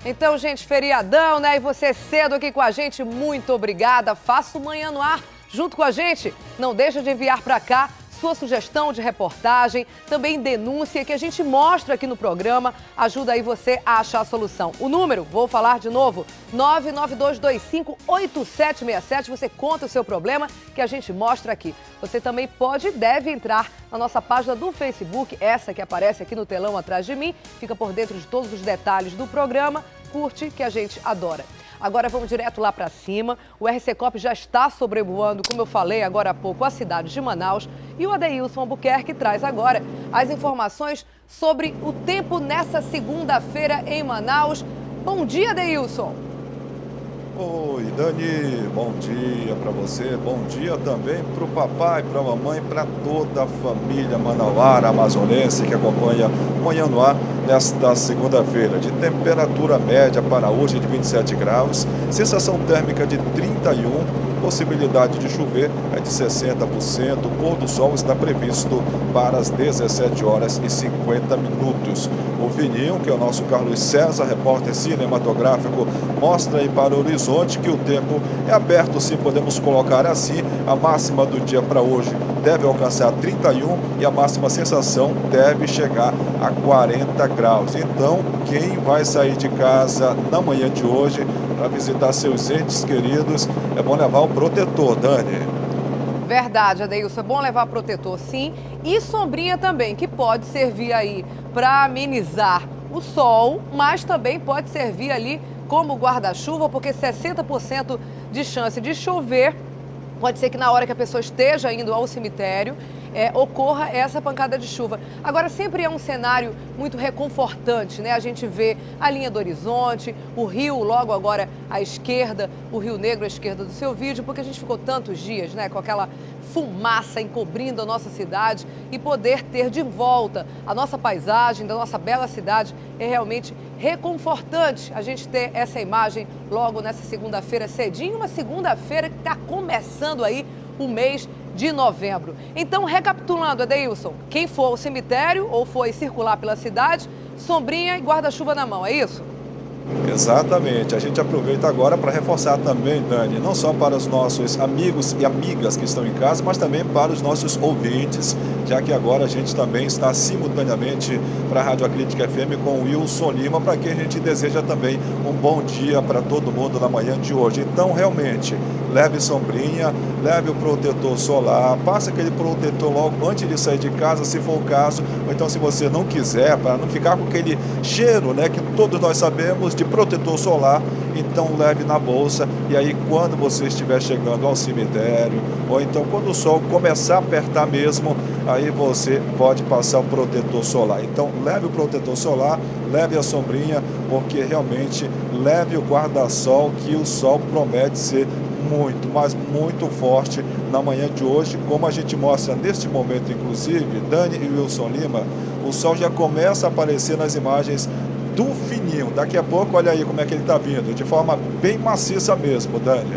Então, gente, feriadão, né? E você cedo aqui com a gente, muito obrigada. Faça o Manhã no Ar junto com a gente. Não deixa de enviar para cá sua sugestão de reportagem, também denúncia que a gente mostra aqui no programa, ajuda aí você a achar a solução. O número, vou falar de novo, 992258767, você conta o seu problema que a gente mostra aqui. Você também pode e deve entrar na nossa página do Facebook, essa que aparece aqui no telão atrás de mim, fica por dentro de todos os detalhes do programa, curte que a gente adora. Agora vamos direto lá para cima. O RC Cop já está sobrevoando, como eu falei agora há pouco, a cidade de Manaus. E o Adeilson Albuquerque traz agora as informações sobre o tempo nessa segunda-feira em Manaus. Bom dia, Adeilson. Oi, Dani, bom dia para você, bom dia também para o papai, para a mamãe, para toda a família manauara amazonense que acompanha o Manhã no Ar nesta segunda-feira. De temperatura média para hoje de 27 graus, sensação térmica de 31, possibilidade de chover é de 60%, o pôr do sol está previsto para as 17 horas e 50 minutos. O Vininho, que é o nosso Carlos César, repórter cinematográfico, mostra aí para o horizonte que o tempo é aberto, se podemos colocar assim. A máxima do dia para hoje deve alcançar 31 e a máxima sensação deve chegar a 40 graus. Então, quem vai sair de casa na manhã de hoje para visitar seus entes queridos, é bom levar o protetor, Dani. Verdade, Adeilson, é bom levar protetor, sim, e sombrinha também, que pode servir aí para amenizar o sol, mas também pode servir ali como guarda-chuva, porque 60% de chance de chover, pode ser que na hora que a pessoa esteja indo ao cemitério, ocorra essa pancada de chuva. Agora, sempre é um cenário muito reconfortante, né? A gente vê a linha do horizonte, o rio logo agora à esquerda, o Rio Negro à esquerda do seu vídeo, porque a gente ficou tantos dias, né, com aquela fumaça encobrindo a nossa cidade, e poder ter de volta a nossa paisagem da nossa bela cidade é realmente reconfortante a gente ter essa imagem logo nessa segunda-feira cedinho, uma segunda-feira que está começando aí o mês de novembro. Então, recapitulando, Adeilson, quem for ao cemitério ou for circular pela cidade, sombrinha e guarda-chuva na mão, é isso? Exatamente, a gente aproveita agora para reforçar também, Dani, não só para os nossos amigos e amigas que estão em casa, mas também para os nossos ouvintes, já que agora a gente também está simultaneamente para a Rádio Acrítica FM com o Wilson Lima, para quem a gente deseja também um bom dia para todo mundo na manhã de hoje. Então, realmente, leve sombrinha, leve o protetor solar, passe aquele protetor logo antes de sair de casa, se for o caso, ou então se você não quiser, para não ficar com aquele cheiro, né, que todos nós sabemos, de protetor solar, então leve na bolsa, e aí quando você estiver chegando ao cemitério, ou então quando o sol começar a apertar mesmo, aí você pode passar o protetor solar. Então leve o protetor solar, leve a sombrinha, porque realmente leve o guarda-sol, que o sol promete ser muito, mas muito forte na manhã de hoje, como a gente mostra neste momento, inclusive, Dani e Wilson Lima, o sol já começa a aparecer nas imagens do Fininho. Daqui a pouco, olha aí como é que ele está vindo, de forma bem maciça mesmo, Dani.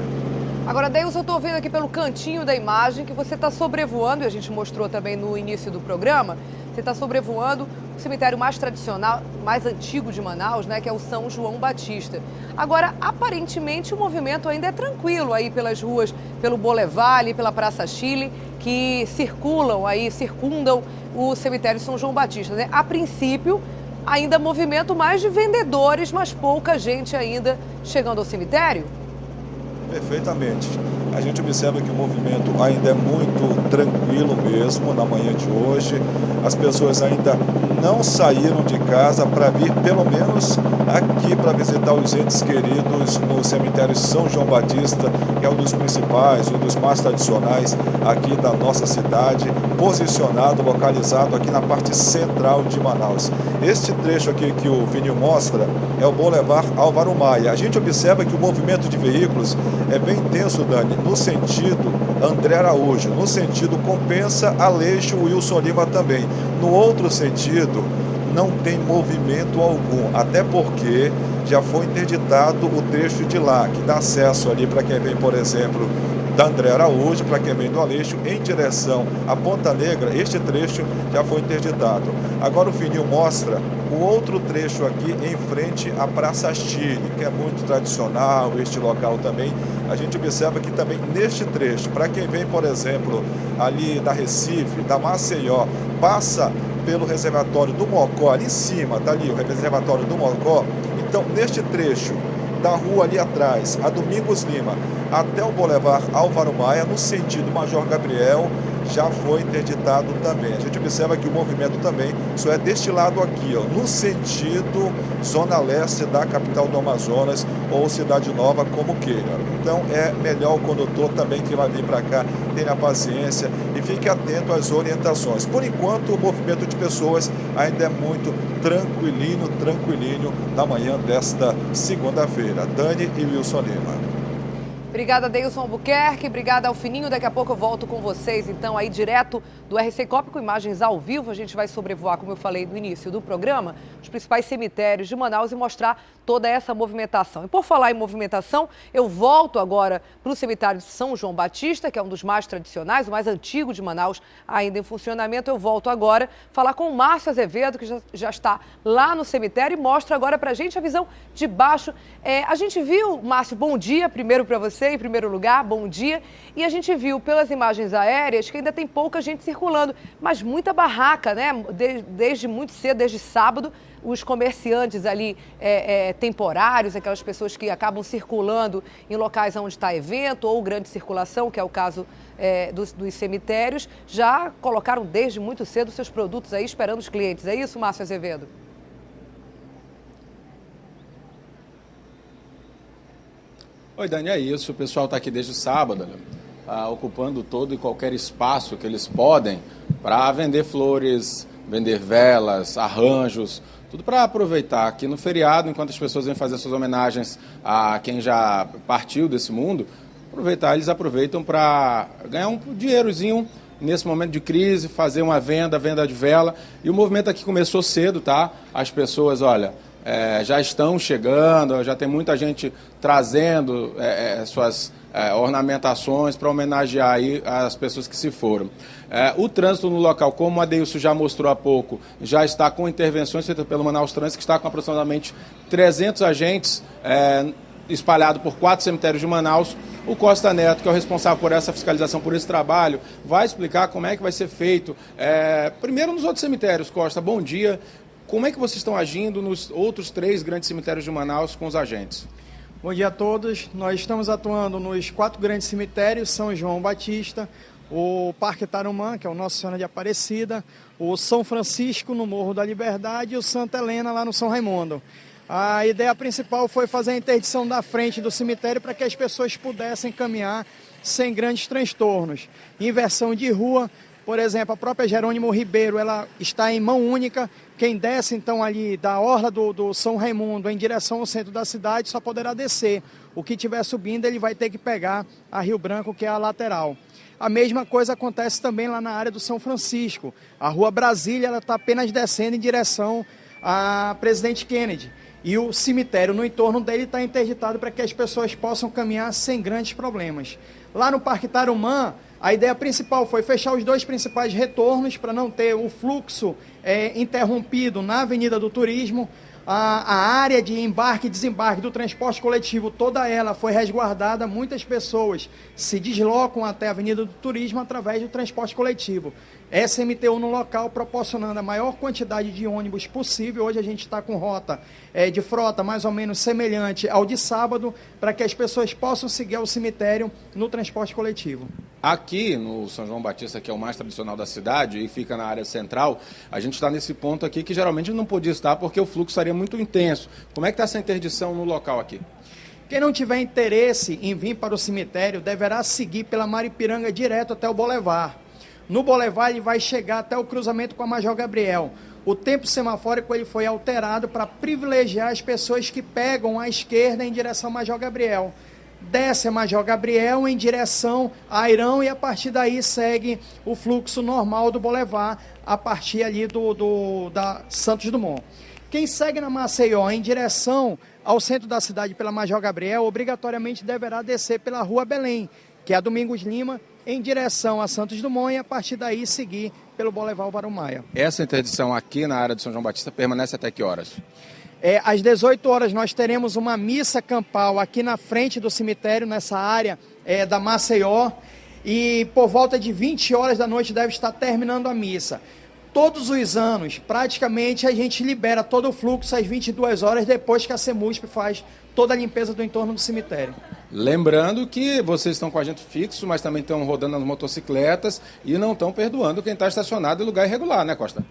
Agora, Deilson, eu estou vendo aqui pelo cantinho da imagem que você está sobrevoando, e a gente mostrou também no início do programa, você está sobrevoando o cemitério mais tradicional, mais antigo de Manaus, né, que é o São João Batista. Agora, aparentemente, o movimento ainda é tranquilo aí pelas ruas, pelo Boulevard, pela Praça Chile, que circundam o cemitério São João Batista, né? A princípio, ainda movimento mais de vendedores, mas pouca gente ainda chegando ao cemitério? Perfeitamente. A gente observa que o movimento ainda é muito tranquilo mesmo na manhã de hoje. As pessoas ainda não saíram de casa para vir, pelo menos aqui, para visitar os entes queridos no cemitério São João Batista, que é um dos principais, um dos mais tradicionais aqui da nossa cidade, posicionado, localizado aqui na parte central de Manaus. Este trecho aqui que o Vininho mostra é o Boulevard Álvaro Maia. A gente observa que o movimento de veículos é bem intenso, Dani, no sentido André Araújo, no sentido Compensa, Aleixo, Wilson Lima também. No outro sentido, não tem movimento algum, até porque já foi interditado o trecho de lá, que dá acesso ali para quem vem, por exemplo, da André Araújo, para quem vem do Aleixo, em direção à Ponta Negra, este trecho já foi interditado. Agora o fininho mostra o outro trecho aqui em frente à Praça Chile, que é muito tradicional, este local também. A gente observa que também neste trecho, para quem vem, por exemplo, ali da Recife, da Maceió, passa pelo reservatório do Mocó, ali em cima, tá ali o reservatório do Mocó. Então, neste trecho da rua ali atrás, a Domingos Lima, até o Boulevard Álvaro Maia, no sentido Major Gabriel, já foi interditado também. A gente observa que o movimento também só é deste lado aqui, ó, no sentido zona leste da capital do Amazonas ou Cidade Nova, como queira. Então é melhor o condutor também que vai vir para cá tenha paciência e fique atento às orientações. Por enquanto, o movimento de pessoas ainda é muito tranquilinho na manhã desta segunda-feira. Dani e Wilson Lima. Obrigada, Deilson Albuquerque. Obrigada, Alfininho. Daqui a pouco eu volto com vocês, então, aí direto do RC Copa, com imagens ao vivo. A gente vai sobrevoar, como eu falei no início do programa, os principais cemitérios de Manaus e mostrar toda essa movimentação. E por falar em movimentação, eu volto agora para o cemitério de São João Batista, que é um dos mais tradicionais, o mais antigo de Manaus, ainda em funcionamento. Eu volto agora falar com o Márcio Azevedo, que já está lá no cemitério e mostra agora para a gente a visão de baixo. A gente viu, Márcio, bom dia primeiro para você, em primeiro lugar, bom dia. E a gente viu pelas imagens aéreas que ainda tem pouca gente circulando, mas muita barraca, né? Desde muito cedo, desde sábado, os comerciantes ali temporários, aquelas pessoas que acabam circulando em locais onde está evento ou grande circulação, que é o caso dos cemitérios, já colocaram desde muito cedo seus produtos aí esperando os clientes. É isso, Márcio Azevedo? Oi, Dani, é isso. O pessoal está aqui desde o sábado, ocupando todo e qualquer espaço que eles podem para vender flores, vender velas, arranjos, tudo para aproveitar aqui no feriado, enquanto as pessoas vêm fazer suas homenagens a quem já partiu desse mundo, eles aproveitam para ganhar um dinheirozinho nesse momento de crise, fazer uma venda de vela. E o movimento aqui começou cedo, tá? As pessoas, olha, já estão chegando, já tem muita gente trazendo suas ornamentações para homenagear aí as pessoas que se foram. O trânsito no local, como a Deilson já mostrou há pouco, já está com intervenções feitas pelo Manaus Trânsito, que está com aproximadamente 300 agentes espalhados por 4 cemitérios de Manaus. O Costa Neto, que é o responsável por essa fiscalização, por esse trabalho, vai explicar como é que vai ser feito. Primeiro nos outros cemitérios. Costa, bom dia. Como é que vocês estão agindo nos outros 3 grandes cemitérios de Manaus com os agentes? Bom dia a todos. Nós estamos atuando nos 4 grandes cemitérios, São João Batista, o Parque Tarumã, que é o Nossa Senhora de Aparecida, o São Francisco, no Morro da Liberdade, e o Santa Helena, lá no São Raimundo. A ideia principal foi fazer a interdição da frente do cemitério para que as pessoas pudessem caminhar sem grandes transtornos. Inversão de rua, por exemplo, a própria Jerônimo Ribeiro, ela está em mão única. Quem desce, então, ali da orla do São Raimundo em direção ao centro da cidade só poderá descer. O que estiver subindo, ele vai ter que pegar a Rio Branco, que é a lateral. A mesma coisa acontece também lá na área do São Francisco. A Rua Brasília, ela está apenas descendo em direção a Presidente Kennedy. E o cemitério no entorno dele está interditado para que as pessoas possam caminhar sem grandes problemas. Lá no Parque Tarumã, a ideia principal foi fechar os 2 principais retornos para não ter o fluxo interrompido na Avenida do Turismo. A área de embarque e desembarque do transporte coletivo, toda ela foi resguardada. Muitas pessoas se deslocam até a Avenida do Turismo através do transporte coletivo. SMTU no local, proporcionando a maior quantidade de ônibus possível. Hoje a gente está com rota de frota mais ou menos semelhante ao de sábado, para que as pessoas possam seguir ao cemitério no transporte coletivo. Aqui no São João Batista, que é o mais tradicional da cidade e fica na área central, a gente está nesse ponto aqui que geralmente não podia estar porque o fluxo estaria muito intenso. Como é que está essa interdição no local aqui? Quem não tiver interesse em vir para o cemitério deverá seguir pela Maripiranga direto até o Boulevard. No Boulevard ele vai chegar até o cruzamento com a Major Gabriel. O tempo semafórico ele foi alterado para privilegiar as pessoas que pegam à esquerda em direção à Major Gabriel. Desce a Major Gabriel em direção a Airão e a partir daí segue o fluxo normal do Boulevard a partir ali da Santos Dumont. Quem segue na Maceió em direção ao centro da cidade pela Major Gabriel obrigatoriamente deverá descer pela Rua Belém. que é a Domingos Lima, em direção a Santos Dumont e a partir daí seguir pelo Boulevard Barão Maia. Essa interdição aqui na área de São João Batista permanece até que horas? Às 18 horas nós teremos uma missa campal aqui na frente do cemitério, nessa área da Maceió, e por volta de 20 horas da noite deve estar terminando a missa. Todos os anos, praticamente, a gente libera todo o fluxo às 22 horas, depois que a CEMUSP faz toda a limpeza do entorno do cemitério. Lembrando que vocês estão com agente fixo, mas também estão rodando as motocicletas e não estão perdoando quem está estacionado em lugar irregular, né, Costa?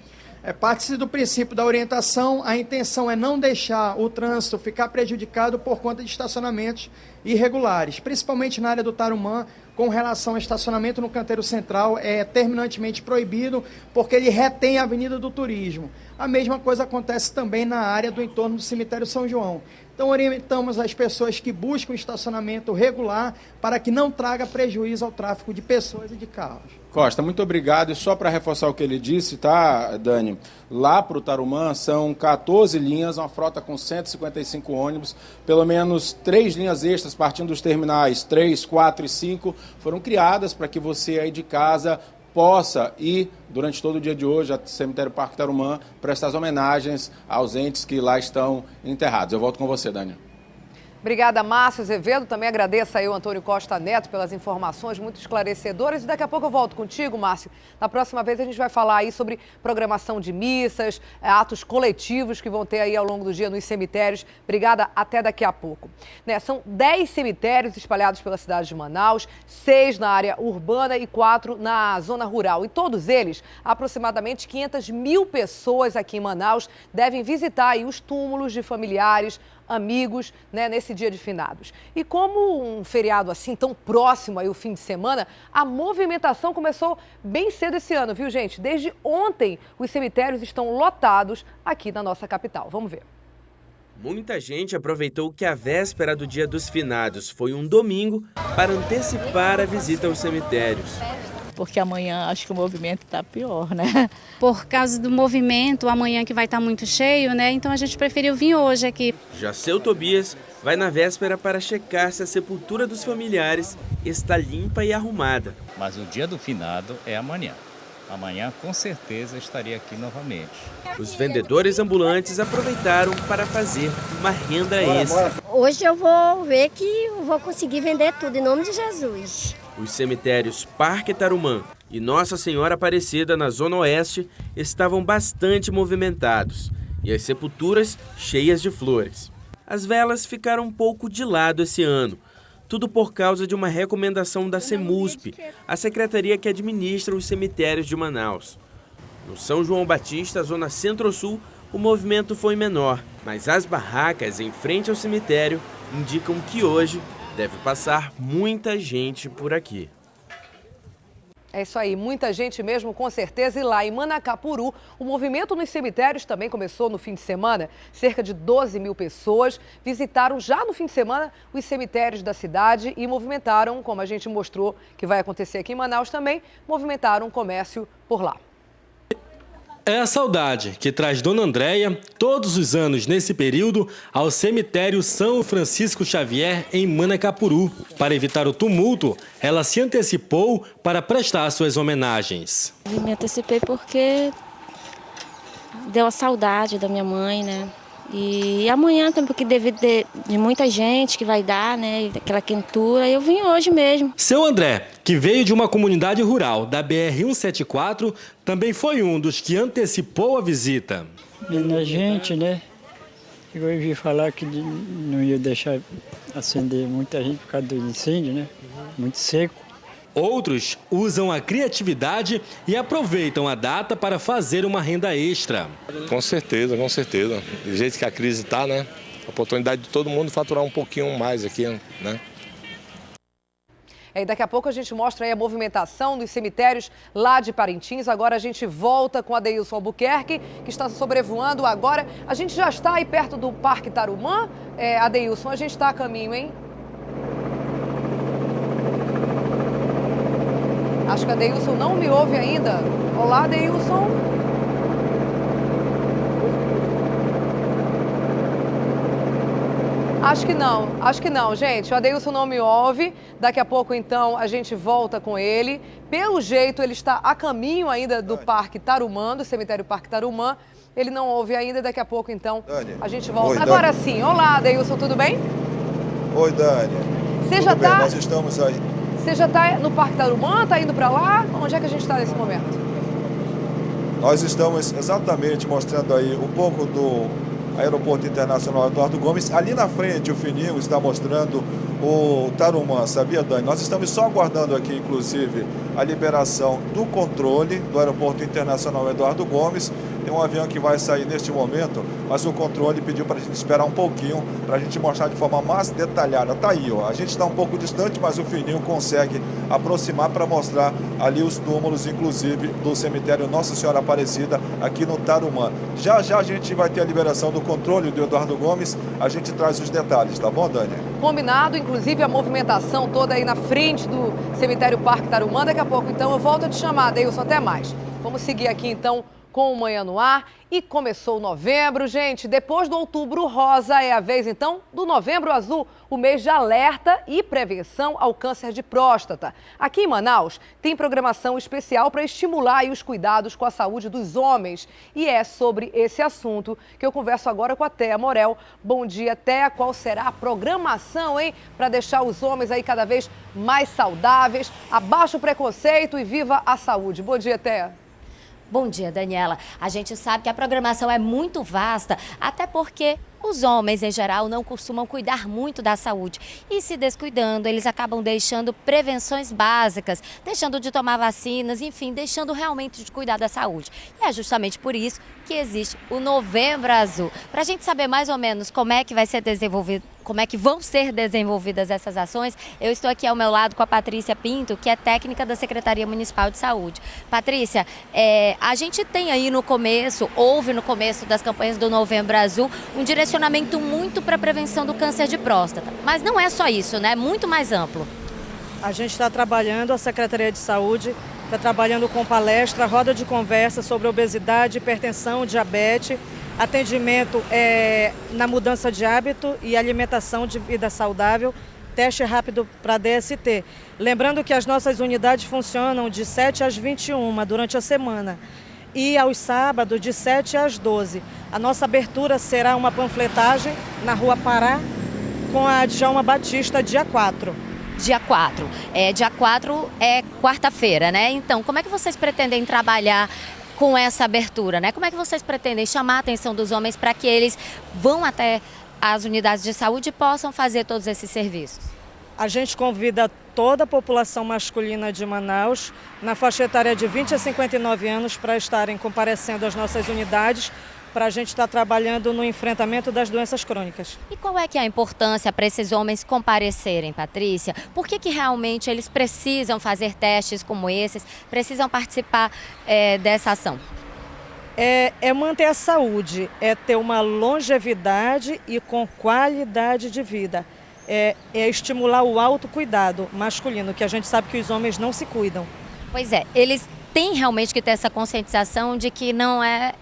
Parte-se do princípio da orientação, a intenção é não deixar o trânsito ficar prejudicado por conta de estacionamentos irregulares, principalmente na área do Tarumã, com relação ao estacionamento no canteiro central, é terminantemente proibido, porque ele retém a Avenida do Turismo. A mesma coisa acontece também na área do entorno do cemitério São João. Então, orientamos as pessoas que buscam estacionamento regular para que não traga prejuízo ao tráfego de pessoas e de carros. Costa, muito obrigado. E só para reforçar o que ele disse, tá, Dani? Lá para o Tarumã são 14 linhas, uma frota com 155 ônibus, pelo menos 3 linhas extras partindo dos terminais 3, 4 e 5 foram criadas para que você aí de casa possa ir, durante todo o dia de hoje, ao Cemitério Parque Tarumã, prestar as homenagens aos entes que lá estão enterrados. Eu volto com você, Dani. Obrigada, Márcio Azevedo. Também agradeço aí o Antônio Costa Neto pelas informações muito esclarecedoras. E daqui a pouco eu volto contigo, Márcio. Na próxima vez a gente vai falar aí sobre programação de missas, atos coletivos que vão ter aí ao longo do dia nos cemitérios. Obrigada, até daqui a pouco. São 10 cemitérios espalhados pela cidade de Manaus, 6 na área urbana e 4 na zona rural. E todos eles, aproximadamente 500 mil pessoas aqui em Manaus devem visitar aí os túmulos de familiares, amigos, nesse dia de finados. E como um feriado assim tão próximo aí o fim de semana, a movimentação começou bem cedo esse ano, viu, gente? Desde ontem, os cemitérios estão lotados aqui na nossa capital. Vamos ver. Muita gente aproveitou que a véspera do Dia dos Finados foi um domingo para antecipar a visita aos cemitérios. Porque amanhã acho que o movimento está pior, né? Por causa do movimento, amanhã que vai estar muito cheio, né? Então a gente preferiu vir hoje aqui. Já seu Tobias vai na véspera para checar se a sepultura dos familiares está limpa e arrumada. Mas o dia do finado é amanhã. Amanhã com certeza estaria aqui novamente. Os vendedores ambulantes aproveitaram para fazer uma renda extra. Hoje eu vou ver que eu vou conseguir vender tudo em nome de Jesus. Os cemitérios Parque Tarumã e Nossa Senhora Aparecida, na Zona Oeste, estavam bastante movimentados e as sepulturas cheias de flores. As velas ficaram um pouco de lado esse ano, tudo por causa de uma recomendação da CEMUSP, a secretaria que administra os cemitérios de Manaus. No São João Batista, Zona Centro-Sul, o movimento foi menor, mas as barracas em frente ao cemitério indicam que hoje deve passar muita gente por aqui. É isso aí, muita gente mesmo, com certeza. E lá em Manacapuru, o movimento nos cemitérios também começou no fim de semana. Cerca de 12 mil pessoas visitaram já no fim de semana os cemitérios da cidade e movimentaram, como a gente mostrou que vai acontecer aqui em Manaus também, movimentaram o comércio por lá. É a saudade que traz Dona Andréia, todos os anos nesse período, ao cemitério São Francisco Xavier, em Manacapuru. Para evitar o tumulto, ela se antecipou para prestar suas homenagens. Eu me antecipei porque deu a saudade da minha mãe, né? E amanhã também, porque devido de muita gente que vai dar, né? Aquela quentura, eu vim hoje mesmo. Seu André, que veio de uma comunidade rural da BR-174, também foi um dos que antecipou a visita. A gente, né? Eu ouvi falar que não ia deixar acender muita gente por causa do incêndio, né? Muito seco. Outros usam a criatividade e aproveitam a data para fazer uma renda extra. Com certeza, com certeza. Do jeito que a crise está, né? A oportunidade de todo mundo faturar um pouquinho mais aqui, né? E daqui a pouco a gente mostra aí a movimentação dos cemitérios lá de Parintins. Agora a gente volta com a Adeilson Albuquerque, que está sobrevoando agora. A gente já está aí perto do Parque Tarumã. Adeilson, a gente está a caminho, hein? Acho que a Adeilson não me ouve ainda. Olá, Adeilson. Acho que não, gente. O Adeilson não me ouve. Daqui a pouco, então, a gente volta com ele. Pelo jeito, ele está a caminho ainda do Parque Tarumã, do cemitério Parque Tarumã. Ele não ouve ainda. Daqui a pouco, então, a gente volta. Oi, agora Dani. sim. Olá, Adeilson, tudo bem? Oi, Dani. Você Tudo já bem, tá... nós estamos aí. Você já está no Parque Tarumã? Está indo para lá? Onde é que a gente está nesse momento? Nós estamos exatamente mostrando aí um pouco do Aeroporto Internacional Eduardo Gomes. Ali na frente, o Fininho está mostrando o Tarumã, sabia, Dani? Nós estamos só aguardando aqui, inclusive, a liberação do controle do Aeroporto Internacional Eduardo Gomes. Tem um avião que vai sair neste momento, mas o controle pediu para a gente esperar um pouquinho, para a gente mostrar de forma mais detalhada. Tá aí, ó. A gente está um pouco distante, mas o Fininho consegue aproximar para mostrar ali os túmulos, inclusive, do cemitério Nossa Senhora Aparecida, aqui no Tarumã. Já já a gente vai ter a liberação do controle do Eduardo Gomes, a gente traz os detalhes, tá bom, Dani? Combinado, inclusive a movimentação toda aí na frente do cemitério Parque Tarumã. Daqui a pouco, então, eu volto a te chamar, Adeilson, até mais. Vamos seguir aqui, então, com o Manhã no Ar. E começou novembro, gente. Depois do Outubro Rosa, é a vez, então, do Novembro Azul, o mês de alerta e prevenção ao câncer de próstata. Aqui em Manaus, tem programação especial para estimular aí os cuidados com a saúde dos homens. E é sobre esse assunto que eu converso agora com a Thea Morel. Bom dia, Thea. Qual será a programação, hein? Para deixar os homens aí cada vez mais saudáveis, abaixa o preconceito e viva a saúde. Bom dia, Thea. Bom dia, Daniela. A gente sabe que a programação é muito vasta, até porque os homens, em geral, não costumam cuidar muito da saúde. E se descuidando, eles acabam deixando prevenções básicas, deixando de tomar vacinas, enfim, deixando realmente de cuidar da saúde. E é justamente por isso que existe o Novembro Azul. Para a gente saber mais ou menos como é que vai ser desenvolvido, como é que vão ser desenvolvidas essas ações, eu estou aqui ao meu lado com a Patrícia Pinto, que é técnica da Secretaria Municipal de Saúde. Patrícia, a gente tem aí houve no começo das campanhas do Novembro Azul, um direcionamento muito para a prevenção do câncer de próstata. Mas não é só isso, né? É muito mais amplo. A gente está trabalhando, a Secretaria de Saúde está trabalhando com palestra, roda de conversa sobre obesidade, hipertensão, diabetes, atendimento na mudança de hábito e alimentação de vida saudável, teste rápido para DST. Lembrando que as nossas unidades funcionam de 7 às 21 durante a semana e aos sábados de 7 às 12. A nossa abertura será uma panfletagem na Rua Pará com a Djalma Batista, dia 4. Dia 4. Dia 4 é quarta-feira, né? Então, como é que vocês pretendem trabalhar com essa abertura, né? Como é que vocês pretendem chamar a atenção dos homens para que eles vão até as unidades de saúde e possam fazer todos esses serviços? A gente convida toda a população masculina de Manaus, na faixa etária de 20 a 59 anos, para estarem comparecendo às nossas unidades, para a gente estar trabalhando no enfrentamento das doenças crônicas. E qual é que é a importância para esses homens comparecerem, Patrícia? Por que realmente eles precisam fazer testes como esses, precisam participar dessa ação? É manter a saúde, é ter uma longevidade e com qualidade de vida. É estimular o autocuidado masculino, que a gente sabe que os homens não se cuidam. Pois é, eles têm realmente que ter essa conscientização de que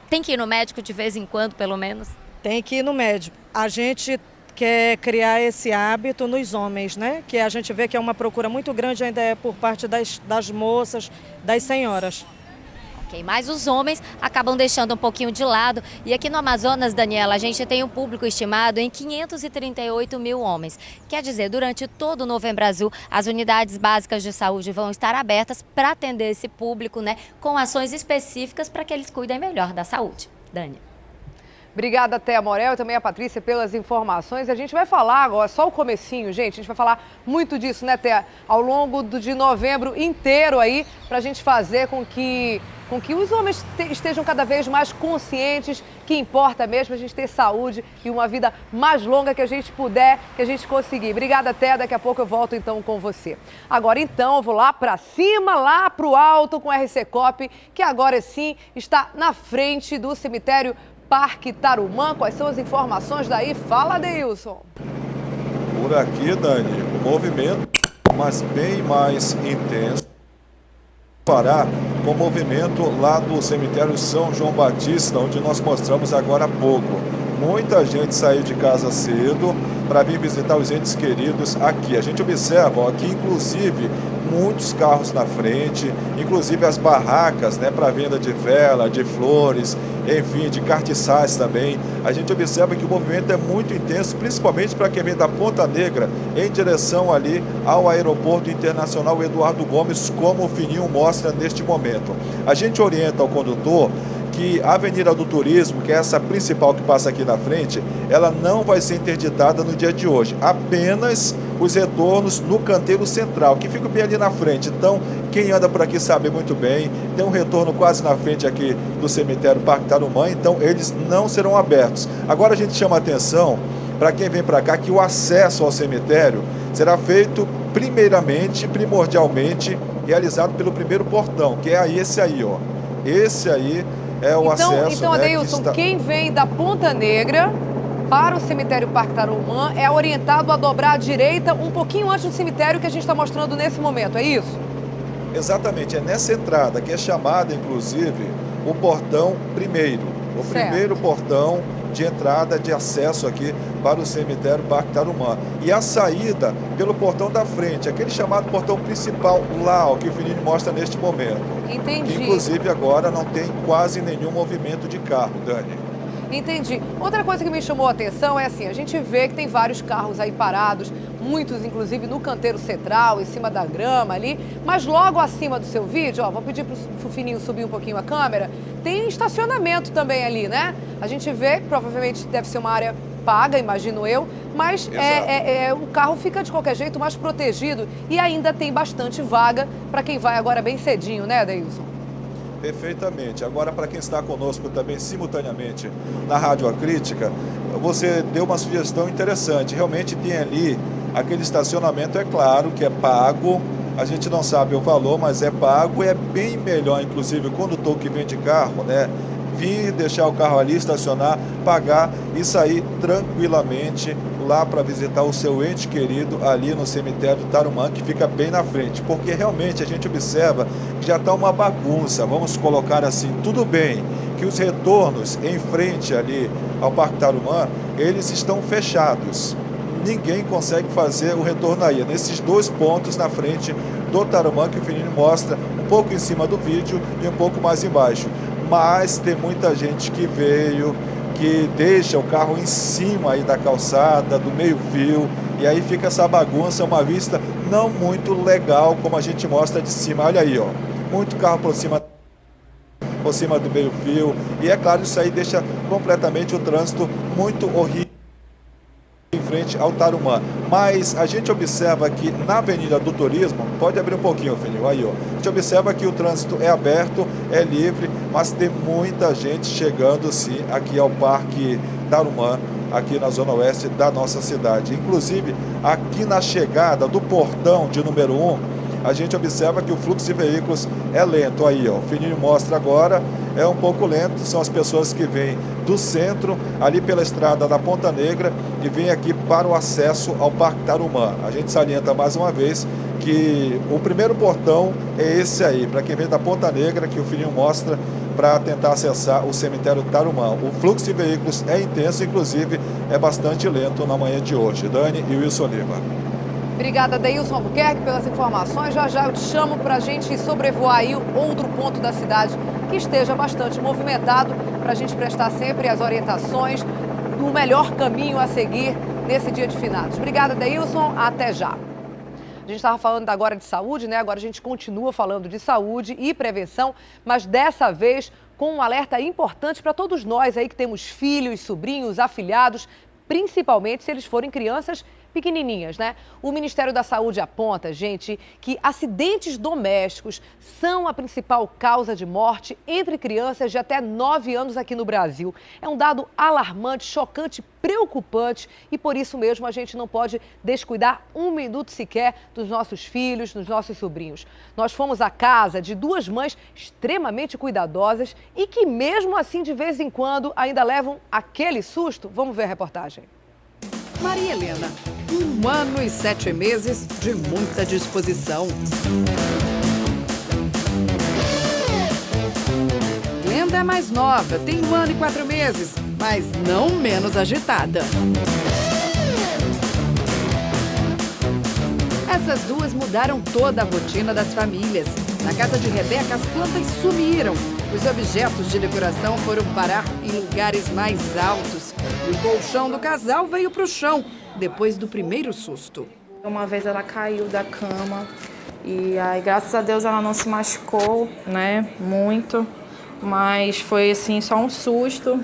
tem que ir no médico de vez em quando, pelo menos? Tem que ir no médico. A gente quer criar esse hábito nos homens, né? Que a gente vê que é uma procura muito grande ainda por parte das moças, das senhoras. Mas os homens acabam deixando um pouquinho de lado. E aqui no Amazonas, Daniela, a gente tem um público estimado em 538 mil homens. Quer dizer, durante todo o Novembro Azul, as unidades básicas de saúde vão estar abertas para atender esse público, né, com ações específicas para que eles cuidem melhor da saúde. Dani. Obrigada, Thea Morel, e também a Patrícia pelas informações. A gente vai falar agora, só o comecinho, gente, a gente vai falar muito disso, né, Thea? Ao longo de novembro inteiro aí, para a gente fazer com que os homens estejam cada vez mais conscientes que importa mesmo a gente ter saúde e uma vida mais longa que a gente puder, que a gente conseguir. Obrigada, Thea. Daqui a pouco eu volto então com você. Agora então eu vou lá para cima, lá para o alto com a RC Coop, que agora sim está na frente do cemitério Parque Tarumã. Quais são as informações daí? Fala, Adeilson. Por aqui, Dani, o movimento, mas bem mais intenso, parar com o movimento lá do cemitério São João Batista, onde nós mostramos agora há pouco. Muita gente saiu de casa cedo para vir visitar os entes queridos aqui. A gente observa aqui, inclusive, muitos carros na frente, inclusive as barracas, né, para venda de vela, de flores, enfim, de cartiçais também. A gente observa que o movimento é muito intenso, principalmente para quem vem da Ponta Negra em direção ali ao Aeroporto Internacional Eduardo Gomes, como o Fininho mostra neste momento. A gente orienta ao condutor que a Avenida do Turismo, que é essa principal que passa aqui na frente, ela não vai ser interditada no dia de hoje. Apenas os retornos no canteiro central, que fica bem ali na frente. Então, quem anda por aqui sabe muito bem, tem um retorno quase na frente aqui do cemitério Parque Tarumã, então eles não serão abertos. Agora a gente chama a atenção para quem vem para cá que o acesso ao cemitério será feito primordialmente, realizado pelo primeiro portão, que é esse aí, ó. Esse aí é o acesso. Então, Adeilson, quem vem da Ponta Negra para o cemitério Parque Tarumã é orientado a dobrar à direita um pouquinho antes do cemitério que a gente está mostrando nesse momento, é isso? Exatamente, é nessa entrada que é chamada, inclusive, o portão primeiro. O primeiro portão de entrada, de acesso aqui para o cemitério Parque Tarumã. E a saída pelo portão da frente, aquele chamado portão principal lá, o que o Fininho mostra neste momento. Entendi. Inclusive agora não tem quase nenhum movimento de carro, Dani. Entendi. Outra coisa que me chamou a atenção é assim, a gente vê que tem vários carros aí parados, muitos inclusive no canteiro central, em cima da grama ali, mas logo acima do seu vídeo, ó, vou pedir pro Fininho subir um pouquinho a câmera, tem estacionamento também ali, né? A gente vê que provavelmente deve ser uma área paga, imagino eu, mas o carro fica de qualquer jeito mais protegido e ainda tem bastante vaga para quem vai agora bem cedinho, né, Adeilson? Perfeitamente. Agora, para quem está conosco também simultaneamente na Rádio A Crítica, você deu uma sugestão interessante. Realmente tem ali aquele estacionamento, é claro que é pago, a gente não sabe o valor, mas é pago e é bem melhor, inclusive, o condutor que vem de carro, né? Vir, deixar o carro ali, estacionar, pagar e sair tranquilamente lá para visitar o seu ente querido ali no cemitério Tarumã, que fica bem na frente, porque realmente a gente observa que já está uma bagunça, vamos colocar assim, tudo bem que os retornos em frente ali ao Parque Tarumã, eles estão fechados, ninguém consegue fazer o retorno aí, nesses dois pontos na frente do Tarumã que o Fininho mostra um pouco em cima do vídeo e um pouco mais embaixo. Mas tem muita gente que veio, que deixa o carro em cima aí da calçada, do meio-fio, e aí fica essa bagunça, uma vista não muito legal, como a gente mostra de cima. Olha aí, ó, muito carro por cima do meio-fio, e é claro, isso aí deixa completamente o trânsito muito horrível em frente ao Tarumã. Mas a gente observa que na Avenida do Turismo, pode abrir um pouquinho, Fininho, aí ó, a gente observa que o trânsito é aberto, é livre, mas tem muita gente chegando sim aqui ao Parque Tarumã, aqui na zona oeste da nossa cidade. Inclusive, aqui na chegada do portão de número 1, a gente observa que o fluxo de veículos é lento. Aí, ó, o Fininho mostra agora, é um pouco lento, são as pessoas que vêm do centro, ali pela estrada da Ponta Negra, e vêm aqui para o acesso ao Parque Tarumã. A gente salienta mais uma vez que o primeiro portão é esse aí, para quem vem da Ponta Negra, que o Fininho mostra, para tentar acessar o cemitério Tarumã. O fluxo de veículos é intenso, inclusive é bastante lento na manhã de hoje. Dani e Wilson Lima. Obrigada, Adeilson Albuquerque, pelas informações. Já já eu te chamo para a gente sobrevoar aí outro ponto da cidade que esteja bastante movimentado, para a gente prestar sempre as orientações do melhor caminho a seguir nesse dia de finados. Obrigada, Adeilson. Até já. A gente estava falando agora de saúde, né? Agora a gente continua falando de saúde e prevenção, mas dessa vez com um alerta importante para todos nós aí que temos filhos, sobrinhos, afilhados, principalmente se eles forem crianças pequenininhas, né? O Ministério da Saúde aponta, gente, que acidentes domésticos são a principal causa de morte entre crianças de até 9 anos aqui no Brasil. É um dado alarmante, chocante, preocupante e por isso mesmo a gente não pode descuidar um minuto sequer dos nossos filhos, dos nossos sobrinhos. Nós fomos à casa de duas mães extremamente cuidadosas e que mesmo assim de vez em quando ainda levam aquele susto. Vamos ver a reportagem. Maria Helena, 1 ano e 7 meses de muita disposição. Glenda é mais nova, tem 1 ano e 4 meses, mas não menos agitada. Essas duas mudaram toda a rotina das famílias. Na casa de Rebeca, as plantas sumiram. Os objetos de decoração foram parar em lugares mais altos. E o colchão do casal veio para o chão, depois do primeiro susto. Uma vez ela caiu da cama e aí, graças a Deus, ela não se machucou, né, muito. Mas foi, assim, só um susto.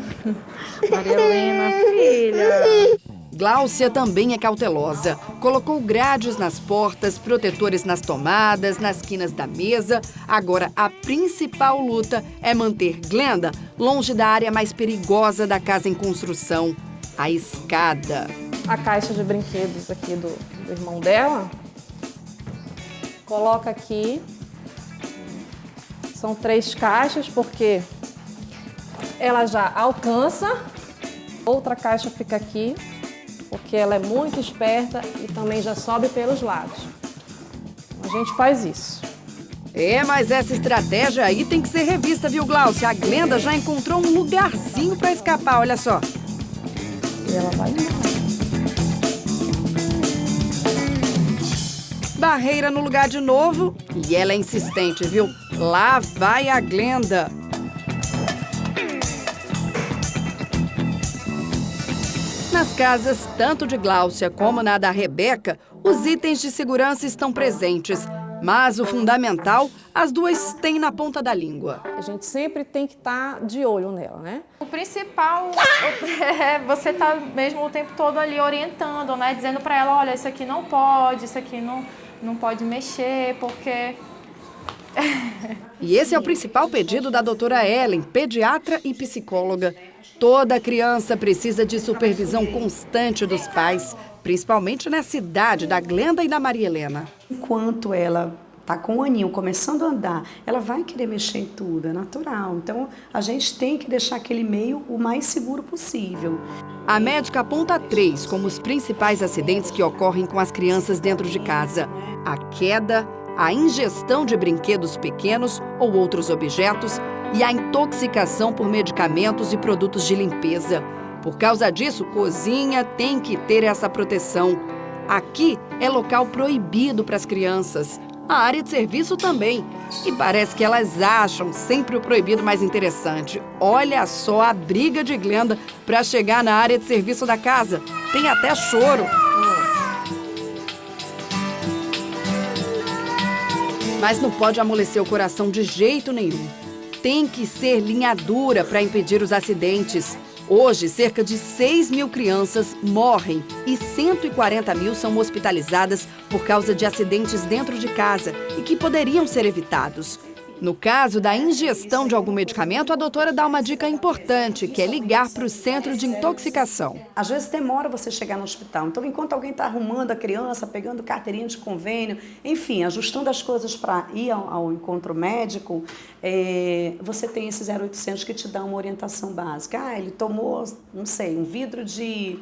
Maria Helena, filha... Gláucia também é cautelosa. Colocou grades nas portas, protetores nas tomadas, nas quinas da mesa. Agora, a principal luta é manter Glenda longe da área mais perigosa da casa em construção, a escada. A caixa de brinquedos aqui do irmão dela, coloca aqui. São 3 caixas, porque ela já alcança. Outra caixa fica aqui, porque ela é muito esperta e também já sobe pelos lados. A gente faz isso. Mas essa estratégia aí tem que ser revista, viu, Gláucia? A Glenda já encontrou um lugarzinho para escapar, olha só. E ela vai embora. Barreira no lugar de novo e ela é insistente, viu? Lá vai a Glenda. Nas casas, tanto de Gláucia como na da Rebeca, os itens de segurança estão presentes. Mas o fundamental, as duas têm na ponta da língua. A gente sempre tem que estar de olho nela, né? O principal é você estar mesmo o tempo todo ali orientando, né? Dizendo para ela, olha, isso aqui não pode, isso aqui não pode mexer, porque... E esse é o principal pedido da doutora Ellen, pediatra e psicóloga. Toda criança precisa de supervisão constante dos pais, principalmente nessa idade da Glenda e da Maria Helena. Enquanto ela está com o aninho começando a andar, ela vai querer mexer em tudo, é natural. Então, a gente tem que deixar aquele meio o mais seguro possível. A médica aponta 3 como os principais acidentes que ocorrem com as crianças dentro de casa: a queda, a ingestão de brinquedos pequenos ou outros objetos e a intoxicação por medicamentos e produtos de limpeza. Por causa disso, cozinha tem que ter essa proteção. Aqui é local proibido para as crianças. A área de serviço também. E parece que elas acham sempre o proibido mais interessante. Olha só a briga de Glenda para chegar na área de serviço da casa. Tem até choro. Mas não pode amolecer o coração de jeito nenhum. Tem que ser linha dura para impedir os acidentes. Hoje, cerca de 6 mil crianças morrem e 140 mil são hospitalizadas por causa de acidentes dentro de casa e que poderiam ser evitados. No caso da ingestão de algum medicamento, a doutora dá uma dica importante, que é ligar para o centro de intoxicação. Às vezes demora você chegar no hospital. Então, enquanto alguém está arrumando a criança, pegando carteirinha de convênio, enfim, ajustando as coisas para ir ao encontro médico, você tem esse 0800 que te dá uma orientação básica. Ele tomou, não sei, um vidro de,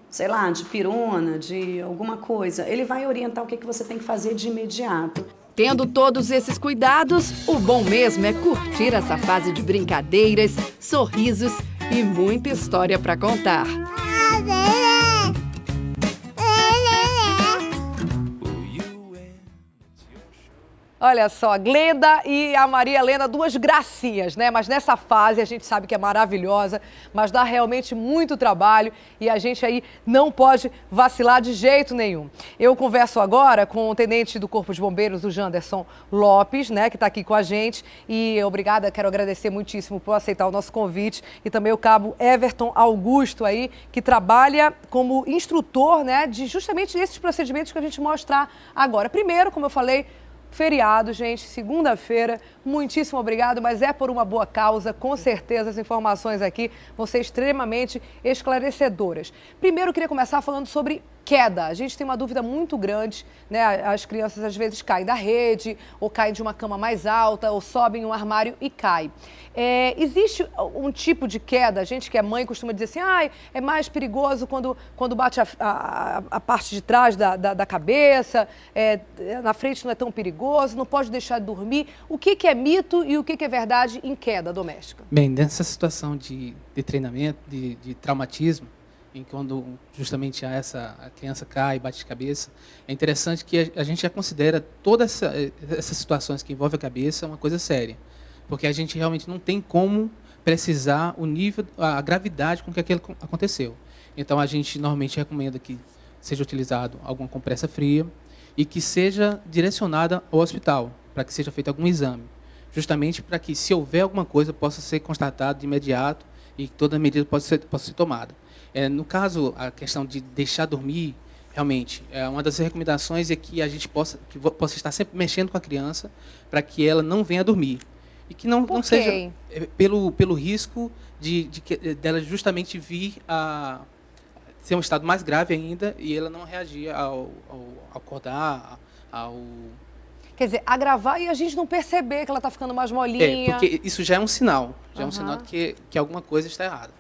sei lá, de pirona, de alguma coisa. Ele vai orientar o que você tem que fazer de imediato. Tendo todos esses cuidados, o bom mesmo é curtir essa fase de brincadeiras, sorrisos e muita história para contar. Olha só, a Glenda e a Maria Helena, 2 gracinhas, né? Mas nessa fase a gente sabe que é maravilhosa, mas dá realmente muito trabalho e a gente aí não pode vacilar de jeito nenhum. Eu converso agora com o tenente do Corpo de Bombeiros, o Janderson Lopes, né? Que está aqui com a gente. E obrigada, quero agradecer muitíssimo por aceitar o nosso convite. E também o cabo Everton Augusto aí, que trabalha como instrutor, né? De justamente esses procedimentos que a gente mostrar agora. Primeiro, como eu falei, feriado, gente, segunda-feira, muitíssimo obrigado, mas é por uma boa causa, com certeza as informações aqui vão ser extremamente esclarecedoras. Primeiro, eu queria começar falando sobre Queda, a gente tem uma dúvida muito grande, né? As crianças às vezes caem da rede, ou caem de uma cama mais alta, ou sobem em um armário e caem. Existe um tipo de queda, a gente que é mãe costuma dizer assim, é mais perigoso quando bate a parte de trás da cabeça, na frente não é tão perigoso, não pode deixar de dormir. O que é mito e o que é verdade em queda doméstica? Bem, nessa situação de treinamento, de traumatismo, em quando justamente a criança cai, bate de cabeça, é interessante que a gente já considera todas essas situações que envolvem a cabeça uma coisa séria, porque a gente realmente não tem como precisar o nível, a gravidade com que aquilo aconteceu. Então a gente normalmente recomenda que seja utilizado alguma compressa fria e que seja direcionada ao hospital, para que seja feito algum exame, justamente para que, se houver alguma coisa, possa ser constatado de imediato e toda medida possa ser tomada. No caso, a questão de deixar dormir, realmente, uma das recomendações é que a gente possa estar sempre mexendo com a criança para que ela não venha dormir. E que não seja pelo risco dela justamente vir a ser um estado mais grave ainda e ela não reagir ao acordar, Quer dizer, agravar e a gente não perceber que ela está ficando mais molinha. Porque isso já é um sinal, é um sinal de que alguma coisa está errada.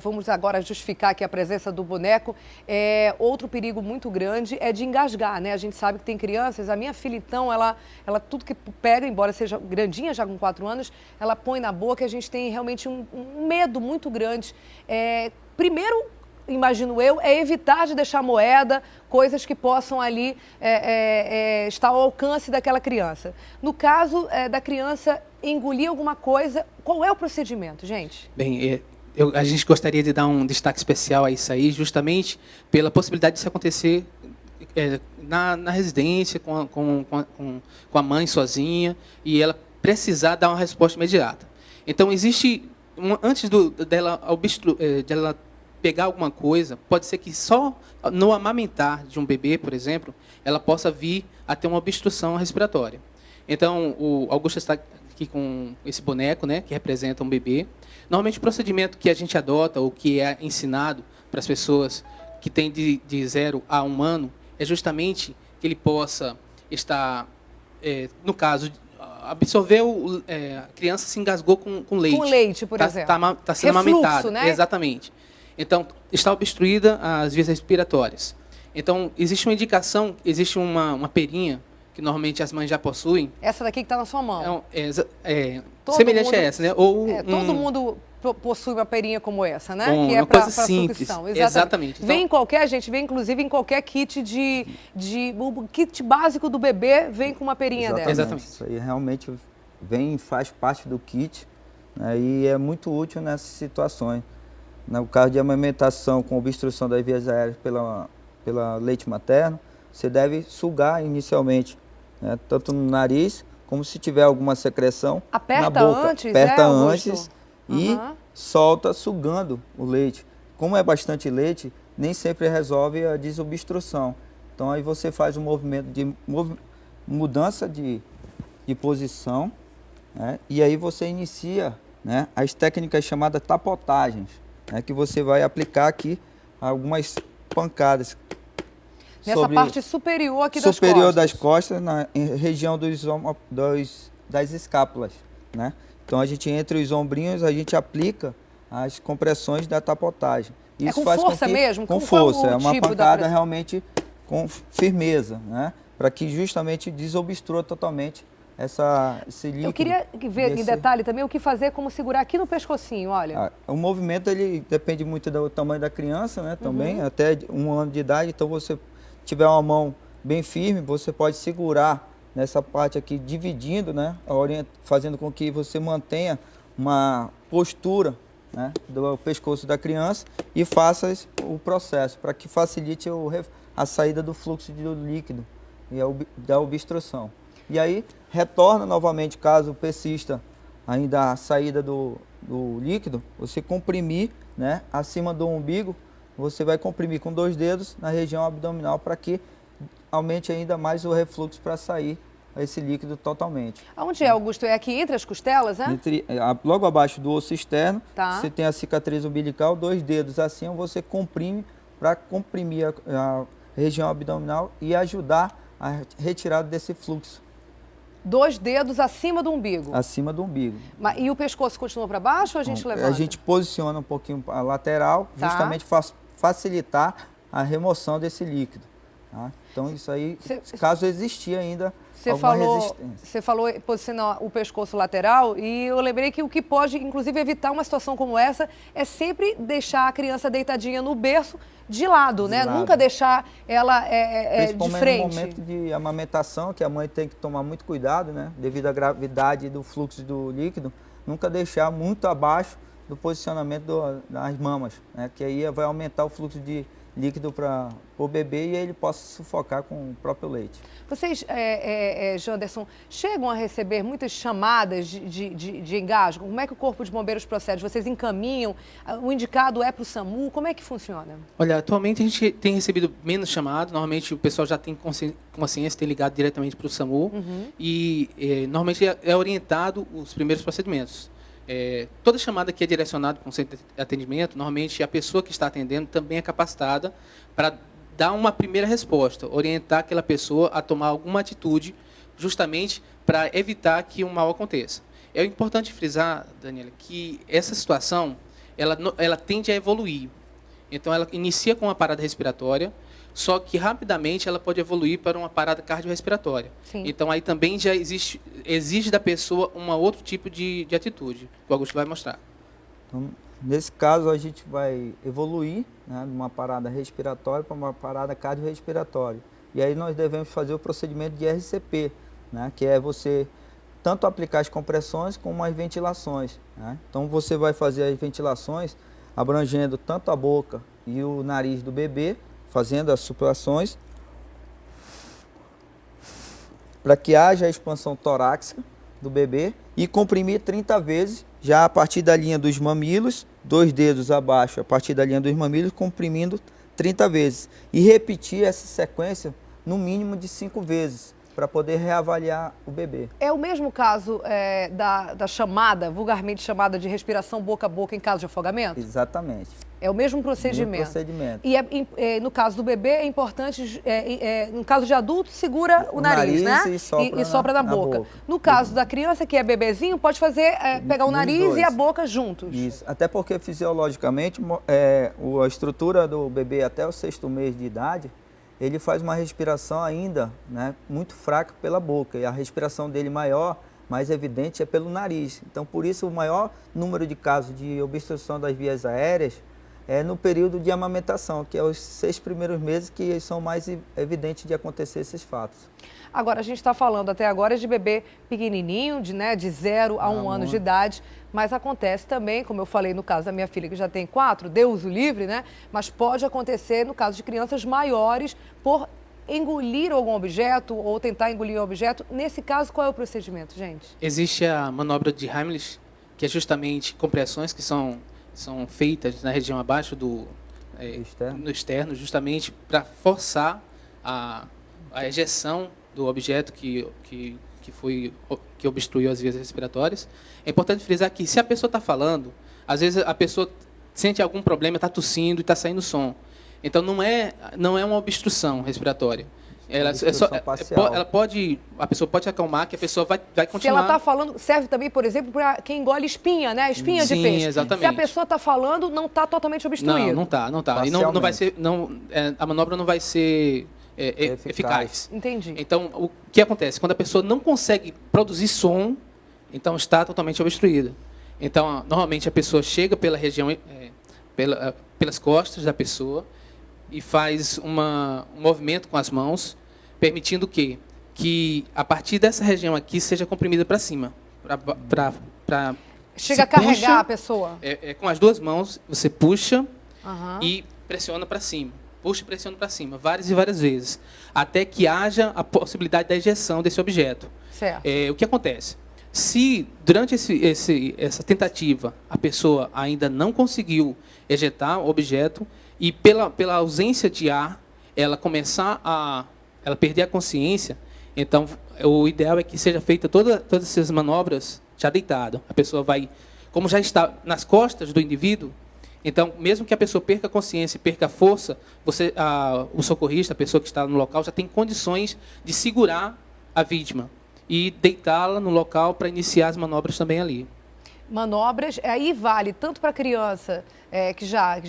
Vamos agora justificar aqui a presença do boneco. Outro perigo muito grande é de engasgar, né? A gente sabe que tem crianças, a minha filha então, ela tudo que pega, embora seja grandinha, já com 4 anos, ela põe na boca e a gente tem realmente um medo muito grande. Primeiro, imagino eu, evitar de deixar moeda, coisas que possam ali estar ao alcance daquela criança. No caso da criança engolir alguma coisa, qual é o procedimento, gente? Bem, a gente gostaria de dar um destaque especial a isso aí, justamente pela possibilidade disso acontecer na residência, com a mãe sozinha, e ela precisar dar uma resposta imediata. Então, existe, antes dela pegar alguma coisa, pode ser que só no amamentar de um bebê, por exemplo, ela possa vir a ter uma obstrução respiratória. Então, o Augusto está aqui com esse boneco, né, que representa um bebê. Normalmente, o procedimento que a gente adota, ou que é ensinado para as pessoas que têm de 0 a 1 ano, é justamente que ele possa estar, no caso, absorver, a criança se engasgou com leite. Com leite, por exemplo. Está sendo amamentada, né? Exatamente. Então, está obstruída as vias respiratórias. Então, existe uma indicação, existe uma perinha, que normalmente as mães já possuem. Essa daqui que está na sua mão. Semelhante a essa, né? Todo mundo possui uma perinha como essa, né? Que é para sucção. Exatamente. Então, vem em qualquer, gente, vem inclusive em qualquer kit o kit básico do bebê, vem com uma perinha dessa. Exatamente. Isso aí realmente faz parte do kit, né, e é muito útil nessas situações. No caso de amamentação com obstrução das vias aéreas pela leite materno, você deve sugar inicialmente, né, tanto no nariz, como se tiver alguma secreção na boca. Aperta antes e solta sugando o leite. Como é bastante leite, nem sempre resolve a desobstrução. Então aí você faz um movimento de mudança de posição, né, e aí você inicia, né, as técnicas chamadas tapotagens, né, que você vai aplicar aqui algumas pancadas. Nessa parte superior aqui das costas. Superior das costas, na região das escápulas, né? Então a gente, entre os ombrinhos, a gente aplica as compressões da tapotagem. Isso com faz força com que, mesmo? Com força, é uma pancada realmente com firmeza, né? Para que justamente desobstrua totalmente esse líquido. Eu queria ver em detalhe também o que fazer, como segurar aqui no pescocinho, olha. O movimento, ele depende muito do tamanho da criança, né? Também, até 1 ano de idade, então você tiver uma mão bem firme, você pode segurar nessa parte aqui, dividindo, né, fazendo com que você mantenha uma postura, né, do pescoço da criança e faça o processo para que facilite a saída do fluxo do líquido e da obstrução. E aí retorna novamente, caso persista ainda a saída do líquido, você comprimir, né, acima do umbigo. Você vai comprimir com 2 dedos na região abdominal para que aumente ainda mais o refluxo para sair esse líquido totalmente. Aonde é, Augusto? É aqui entre as costelas, né? Logo abaixo do osso externo, tá. Você tem a cicatriz umbilical, 2 dedos assim, você comprime para comprimir a região abdominal e ajudar a retirada desse fluxo. 2 dedos acima do umbigo. Acima do umbigo. E o pescoço continua para baixo ou a gente levanta? A gente posiciona um pouquinho para a lateral, justamente para facilitar a remoção desse líquido. Tá? Então, isso aí, caso existir ainda alguma resistência. Você falou posicionar o pescoço lateral e eu lembrei que o que pode, inclusive, evitar uma situação como essa é sempre deixar a criança deitadinha no berço de lado, né? Nunca deixar ela de frente. No momento de amamentação, que a mãe tem que tomar muito cuidado, né? Devido à gravidade do fluxo do líquido, nunca deixar muito abaixo do posicionamento das mamas, né? Que aí vai aumentar o fluxo de líquido para o bebê e ele possa sufocar com o próprio leite. Vocês, Janderson, chegam a receber muitas chamadas de engasgo? Como é que o Corpo de Bombeiros procede? Vocês encaminham? O indicado é para o SAMU? Como é que funciona? Olha, atualmente a gente tem recebido menos chamados. Normalmente o pessoal já tem consciência, tem ligado diretamente para o SAMU. E normalmente é orientado os primeiros procedimentos. Toda chamada que é direcionada para um centro de atendimento, normalmente a pessoa que está atendendo também é capacitada para dar uma primeira resposta, orientar aquela pessoa a tomar alguma atitude, justamente para evitar que um mal aconteça. É importante frisar, Daniela, que essa situação ela tende a evoluir. Então, ela inicia com uma parada respiratória, só que rapidamente ela pode evoluir para uma parada cardiorrespiratória. Sim. Então, aí também já exige da pessoa um outro tipo de atitude, que o Augusto vai mostrar. Então, nesse caso, a gente vai evoluir, né, de uma parada respiratória para uma parada cardiorrespiratória. E aí nós devemos fazer o procedimento de RCP, né, que é você tanto aplicar as compressões como as ventilações. Né? Então, você vai fazer as ventilações abrangendo tanto a boca e o nariz do bebê, fazendo as suprações, para que haja a expansão torácica do bebê e comprimir 30 vezes, já a partir da linha dos mamilos, 2 dedos abaixo, a partir da linha dos mamilos, comprimindo 30 vezes. E repetir essa sequência no mínimo de 5 vezes, para poder reavaliar o bebê. É o mesmo caso da chamada, vulgarmente chamada de respiração boca a boca em caso de afogamento? Exatamente. É o mesmo procedimento. E no caso do bebê é importante, no caso de adulto, segura o nariz, né? E sopra na boca. No caso da criança, que é bebezinho, pode fazer, pegar o nariz e a boca juntos. Isso, até porque fisiologicamente a estrutura do bebê até o 6º mês de idade, ele faz uma respiração ainda, né, muito fraca pela boca. E a respiração dele maior, mais evidente, é pelo nariz. Então, por isso, o maior número de casos de obstrução das vias aéreas é no período de amamentação, que é os 6 primeiros meses que são mais evidentes de acontecer esses fatos. Agora, a gente está falando até agora de bebê pequenininho, de 0 a 1 ano de idade, mas acontece também, como eu falei no caso da minha filha, que já tem 4, Deus o livre, né? Mas pode acontecer no caso de crianças maiores por engolir algum objeto ou tentar engolir um objeto. Nesse caso, qual é o procedimento, gente? Existe a manobra de Heimlich, que é justamente compressões que são feitas na região abaixo do externo, justamente para forçar a ejeção do objeto que obstruiu as vias respiratórias. É importante frisar que se a pessoa está falando, às vezes a pessoa sente algum problema, está tossindo e está saindo som. Então não é uma obstrução respiratória. A pessoa pode acalmar, que a pessoa vai continuar. Se ela está falando, serve também, por exemplo, para quem engole espinha, né? Espinha de peixe. Exatamente. Se a pessoa está falando, não está totalmente obstruído. Não está. E não vai ser, a manobra não vai ser eficaz. Entendi. Então, o que acontece? Quando a pessoa não consegue produzir som, então está totalmente obstruída. Então, normalmente a pessoa chega pela região, pelas costas da pessoa e faz um movimento com as mãos, permitindo que a partir dessa região aqui seja comprimida para cima. Chega a carregar a pessoa? Com as 2 mãos, você puxa e pressiona para cima. Puxa e pressiona para cima, várias e várias vezes, até que haja a possibilidade da ejeção desse objeto. Certo. O que acontece? Se durante essa tentativa a pessoa ainda não conseguiu ejetar o objeto e pela ausência de ar ela começar ela perder a consciência, então o ideal é que seja feita todas essas manobras já deitado. A pessoa vai, como já está nas costas do indivíduo, Então, mesmo que a pessoa perca a consciência e perca a força, o socorrista, a pessoa que está no local, já tem condições de segurar a vítima e deitá-la no local para iniciar as manobras também ali. Manobras, aí vale tanto para criança que já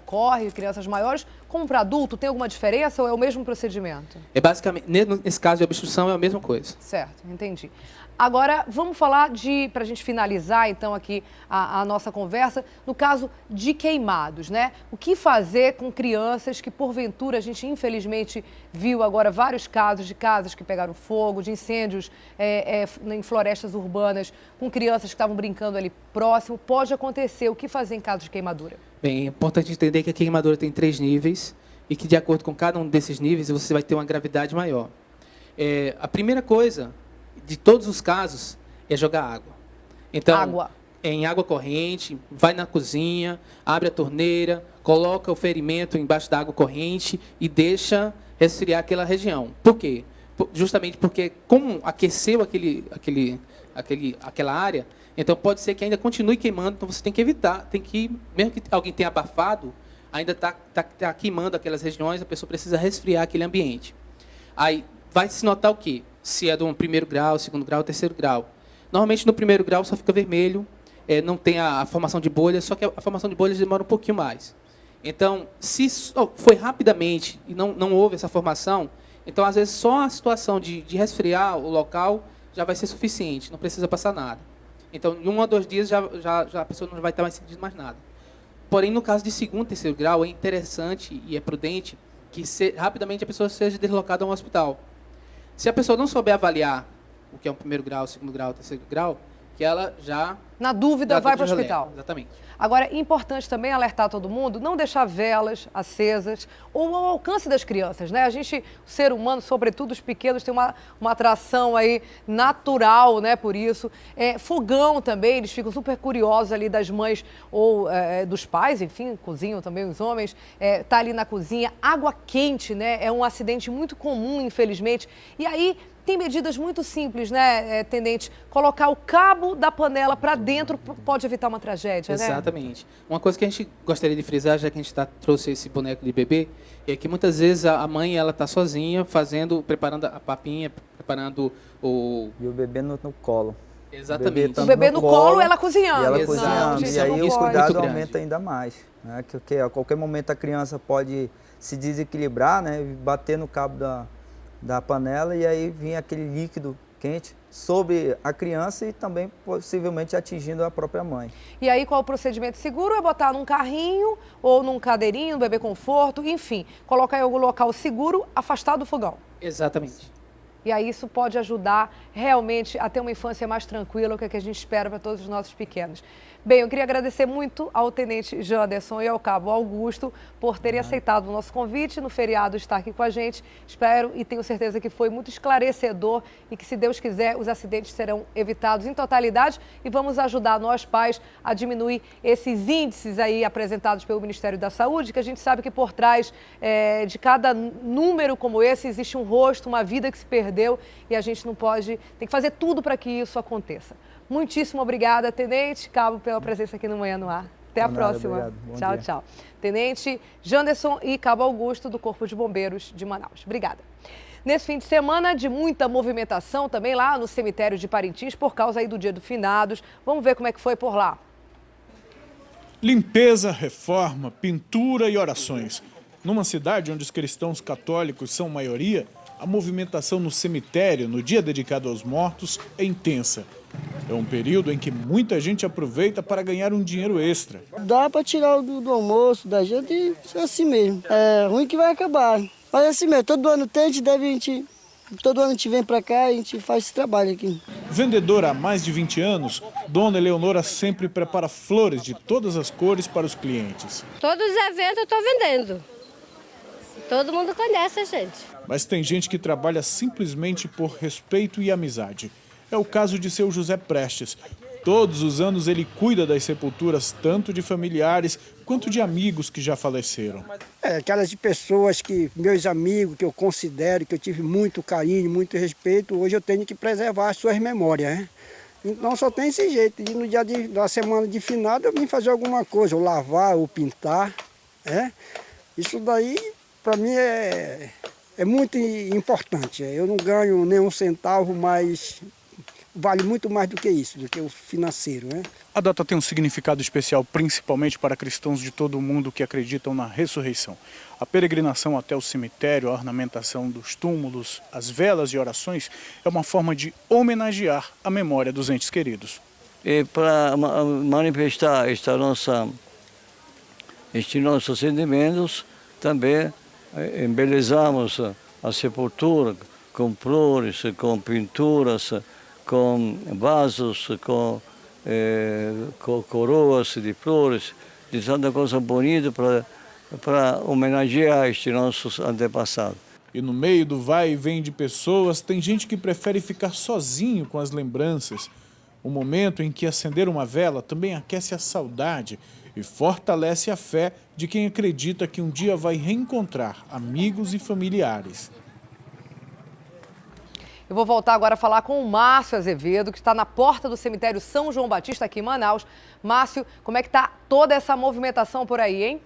corre, crianças maiores, como para adulto? Tem alguma diferença ou é o mesmo procedimento? É basicamente, nesse caso de obstrução, é a mesma coisa. Certo, entendi. Agora, vamos falar para a gente finalizar, então, aqui a nossa conversa, no caso de queimados, né? O que fazer com crianças que, porventura, a gente, infelizmente, viu agora vários casos de casas que pegaram fogo, de incêndios em florestas urbanas, com crianças que estavam brincando ali próximo. Pode acontecer. O que fazer em caso de queimadura? Bem, é importante entender que a queimadura tem 3 níveis e que, de acordo com cada um desses níveis, você vai ter uma gravidade maior. A primeira coisa, de todos os casos, é jogar água. Então, em água corrente, vai na cozinha, abre a torneira, coloca o ferimento embaixo da água corrente e deixa resfriar aquela região. Por quê? Justamente porque, como aqueceu aquela área, então pode ser que ainda continue queimando, então você tem que evitar, mesmo que alguém tenha abafado, ainda está queimando aquelas regiões, a pessoa precisa resfriar aquele ambiente. Aí vai se notar o quê? Se é do primeiro grau, segundo grau, terceiro grau. Normalmente no primeiro grau só fica vermelho, não tem a formação de bolhas, só que a formação de bolhas demora um pouquinho mais. Então, se foi rapidamente e não houve essa formação, então às vezes só a situação de resfriar o local já vai ser suficiente, não precisa passar nada. Então, em 1 a 2 dias já a pessoa não vai estar mais sentindo mais nada. Porém, no caso de segundo e terceiro grau, é interessante e é prudente que rapidamente a pessoa seja deslocada a um hospital. Se a pessoa não souber avaliar o que é um primeiro grau, segundo grau, terceiro grau, que ela já... Na dúvida, vai para o hospital. Exatamente. Agora, é importante também alertar todo mundo, não deixar velas acesas ou ao alcance das crianças, né? A gente, o ser humano, sobretudo os pequenos, tem uma atração aí natural, né, por isso. Fogão também, eles ficam super curiosos ali das mães ou dos pais, enfim, cozinham também os homens, tá ali na cozinha. Água quente, né, é um acidente muito comum, infelizmente. E aí... Tem medidas muito simples, né, Tenente? Colocar o cabo da panela para dentro pode evitar uma tragédia, né? Exatamente. Uma coisa que a gente gostaria de frisar, já que a gente trouxe esse boneco de bebê, é que muitas vezes a mãe está sozinha, preparando a papinha, preparando o... E o bebê no colo. Exatamente. O bebê no colo, ela cozinhando. E ela cozinhando. E aí o cuidado aumenta ainda mais. Né? Que a qualquer momento a criança pode se desequilibrar, né? Bater no cabo da panela e aí vinha aquele líquido quente sobre a criança e também possivelmente atingindo a própria mãe. E aí qual o procedimento seguro? É botar num carrinho ou num cadeirinho, no bebê conforto, enfim, colocar em algum local seguro, afastado do fogão. Exatamente. E aí isso pode ajudar realmente a ter uma infância mais tranquila, o que a gente espera para todos os nossos pequenos. Bem, eu queria agradecer muito ao Tenente Janderson e ao Cabo Augusto por terem aceitado o nosso convite no feriado estar aqui com a gente. Espero e tenho certeza que foi muito esclarecedor e que, se Deus quiser, os acidentes serão evitados em totalidade e vamos ajudar nós pais a diminuir esses índices aí apresentados pelo Ministério da Saúde, que a gente sabe que por trás de cada número como esse existe um rosto, uma vida que se perdeu e a gente não pode, tem que fazer tudo para que isso aconteça. Muitíssimo obrigada, Tenente, Cabo, pela presença aqui no Manhã no Ar. Até a próxima. Tchau, tchau. Tenente Janderson e Cabo Augusto, do Corpo de Bombeiros de Manaus. Obrigada. Nesse fim de semana, de muita movimentação também lá no cemitério de Parintins, por causa aí do Dia dos Finados. Vamos ver como é que foi por lá. Limpeza, reforma, pintura e orações. Numa cidade onde os cristãos católicos são maioria, a movimentação no cemitério, no dia dedicado aos mortos, é intensa. É um período em que muita gente aproveita para ganhar um dinheiro extra. Dá para tirar do almoço da gente e é assim mesmo. É ruim que vai acabar. Mas é assim mesmo, todo ano tem, todo ano a gente vem para cá e a gente faz esse trabalho aqui. Vendedora há mais de 20 anos, Dona Eleonora sempre prepara flores de todas as cores para os clientes. Todos os eventos eu estou vendendo. Todo mundo conhece a gente. Mas tem gente que trabalha simplesmente por respeito e amizade. É o caso de seu José Prestes. Todos os anos ele cuida das sepulturas tanto de familiares quanto de amigos que já faleceram. Aquelas de pessoas que, meus amigos, que eu considero, que eu tive muito carinho, muito respeito, hoje eu tenho que preservar as suas memórias, né? Então só tem esse jeito. E no dia da semana de finado eu vim fazer alguma coisa, ou lavar, ou pintar. Isso daí, para mim, é muito importante. Eu não ganho nem um centavo, mas vale muito mais do que isso, do que o financeiro. A data tem um significado especial, principalmente para cristãos de todo o mundo que acreditam na ressurreição. A peregrinação até o cemitério, a ornamentação dos túmulos, as velas e orações é uma forma de homenagear a memória dos entes queridos. E para manifestar estes nossos sentimentos, também embelezamos a sepultura com flores, com pinturas, com vasos, com coroas de flores, de tanta coisa bonita para homenagear estes nossos antepassados. E no meio do vai e vem de pessoas, tem gente que prefere ficar sozinho com as lembranças. O momento em que acender uma vela também aquece a saudade e fortalece a fé de quem acredita que um dia vai reencontrar amigos e familiares. Eu vou voltar agora a falar com o Márcio Azevedo, que está na porta do cemitério São João Batista, aqui em Manaus. Márcio, como é que está toda essa movimentação por aí, hein?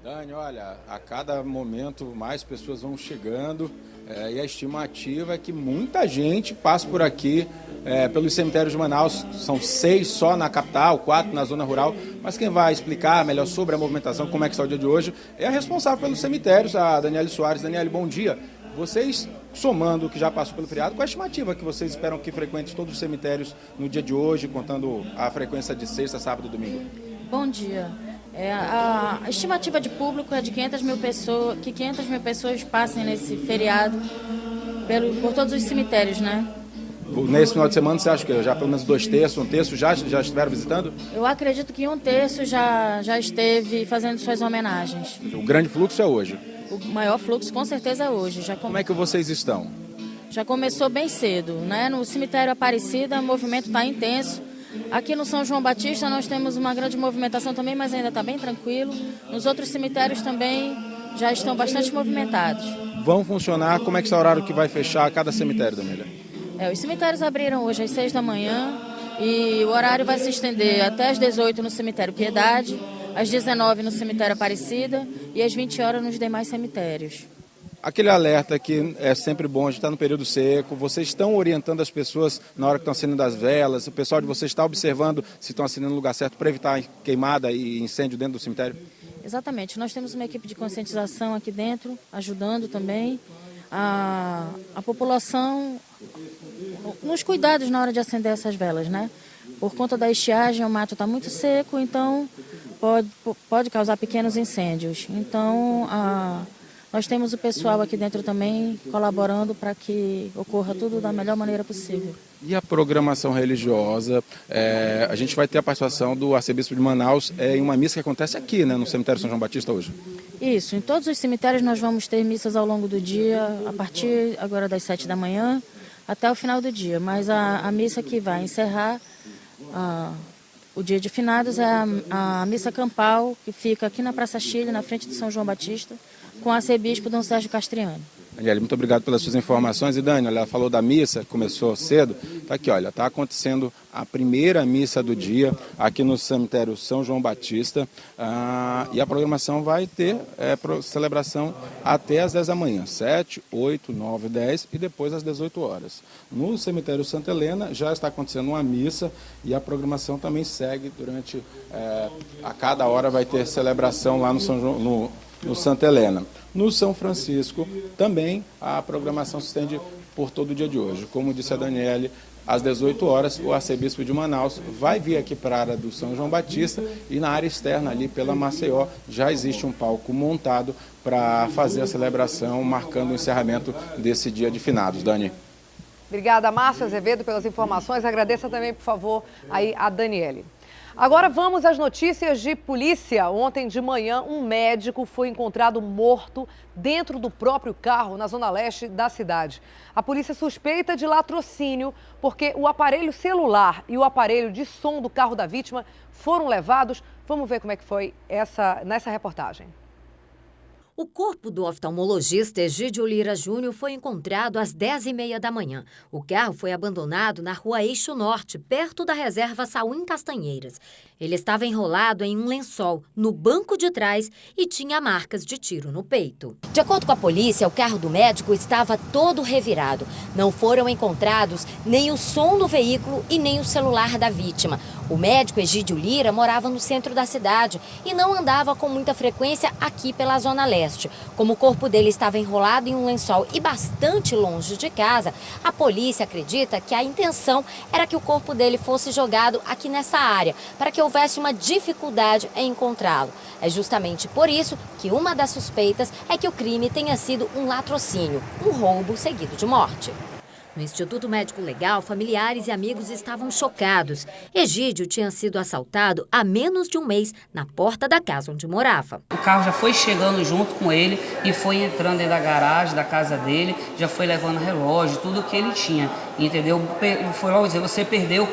Dani, olha, a cada momento mais pessoas vão chegando e a estimativa é que muita gente passa por aqui pelos cemitérios de Manaus. São 6 só na capital, 4 na zona rural, mas quem vai explicar melhor sobre a movimentação, como é que está o dia de hoje, é a responsável pelos cemitérios, a Daniele Soares. Daniele, bom dia. Vocês, somando o que já passou pelo feriado, qual a estimativa que vocês esperam que frequente todos os cemitérios no dia de hoje, contando a frequência de sexta, sábado e domingo? Bom dia. A estimativa de público é de 500 mil pessoas passem nesse feriado por todos os cemitérios, né? Nesse final de semana, você acha que já pelo menos 2/3, 1/3 já estiveram visitando? Eu acredito que 1/3 já esteve fazendo suas homenagens. O grande fluxo é hoje? O maior fluxo com certeza é hoje. Como é que vocês estão? Já começou bem cedo, né? No cemitério Aparecida o movimento está intenso. Aqui no São João Batista nós temos uma grande movimentação também, mas ainda está bem tranquilo. Nos outros cemitérios também já estão bastante movimentados. Vão funcionar? Como é que está o horário que vai fechar cada cemitério, Daniela? Os cemitérios abriram hoje às 6 da manhã e o horário vai se estender até às 18 no cemitério Piedade, às 19 no cemitério Aparecida e às 20 horas nos demais cemitérios. Aquele alerta que é sempre bom, a gente está no período seco, vocês estão orientando as pessoas na hora que estão acendendo as velas, o pessoal de vocês está observando se estão acendendo no lugar certo para evitar queimada e incêndio dentro do cemitério? Exatamente, nós temos uma equipe de conscientização aqui dentro, ajudando também a população nos cuidados na hora de acender essas velas, né? Por conta da estiagem, o mato está muito seco, então pode causar pequenos incêndios. Então, nós temos o pessoal aqui dentro também colaborando para que ocorra tudo da melhor maneira possível. E a programação religiosa, a gente vai ter a participação do arcebispo de Manaus em uma missa que acontece aqui, né, no cemitério São João Batista hoje. Isso, em todos os cemitérios nós vamos ter missas ao longo do dia, a partir agora das 7 da manhã até o final do dia. Mas a missa que vai encerrar o dia de finados é a missa campal, que fica aqui na Praça Chile, na frente de São João Batista, com o arcebispo Dom Sérgio Castriani. Daniele, muito obrigado pelas suas informações. E Dani, ela falou da missa, que começou cedo. Está aqui, olha, está acontecendo a primeira missa do dia aqui no cemitério São João Batista. E a programação vai ter celebração até às 10 da manhã, 7, 8, 9, 10 e depois às 18 horas. No cemitério Santa Helena já está acontecendo uma missa e a programação também segue durante... a cada hora vai ter celebração lá no São João, no Santa Helena. No São Francisco, também a programação se estende por todo o dia de hoje. Como disse a Daniele, às 18 horas, o arcebispo de Manaus vai vir aqui para a área do São João Batista e na área externa, ali pela Maceió, já existe um palco montado para fazer a celebração, marcando o encerramento desse dia de finados. Dani. Obrigada, Márcio Azevedo, pelas informações. Agradeça também, por favor, aí a Daniele. Agora vamos às notícias de polícia. Ontem de manhã, um médico foi encontrado morto dentro do próprio carro na zona leste da cidade. A polícia suspeita de latrocínio porque o aparelho celular e o aparelho de som do carro da vítima foram levados. Vamos ver como é que foi nessa reportagem. O corpo do oftalmologista Egídio Lira Júnior foi encontrado às 10h30 da manhã. O carro foi abandonado na rua Eixo Norte, perto da reserva Sauim Castanheiras. Ele estava enrolado em um lençol no banco de trás e tinha marcas de tiro no peito. De acordo com a polícia, o carro do médico estava todo revirado. Não foram encontrados nem o som do veículo e nem o celular da vítima. O médico Egídio Lira morava no centro da cidade e não andava com muita frequência aqui pela Zona Leste. Como o corpo dele estava enrolado em um lençol e bastante longe de casa, a polícia acredita que a intenção era que o corpo dele fosse jogado aqui nessa área, para que houvesse uma dificuldade em encontrá-lo. É justamente por isso que uma das suspeitas é que o crime tenha sido um latrocínio, um roubo seguido de morte. No Instituto Médico Legal, familiares e amigos estavam chocados. Egídio tinha sido assaltado há menos de um mês na porta da casa onde morava. O carro já foi chegando junto com ele e foi entrando dentro da garagem da casa dele, já foi levando relógio, tudo que ele tinha, entendeu? Foi logo dizer, você perdeu,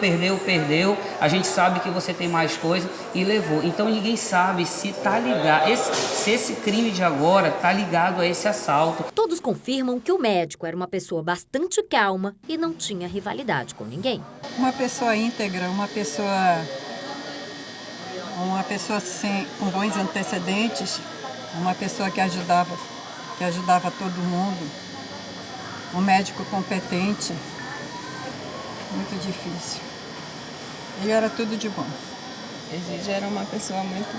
a gente sabe que você tem mais coisa e levou. Então ninguém sabe se tá ligado, se esse crime de agora tá ligado a esse assalto. Todos confirmam que o médico era uma pessoa bastante calma e não tinha rivalidade com ninguém. Uma pessoa íntegra, uma pessoa com bons antecedentes, uma pessoa que ajudava todo mundo, um médico competente, muito difícil. Ele era tudo de bom. Egídio era uma pessoa muito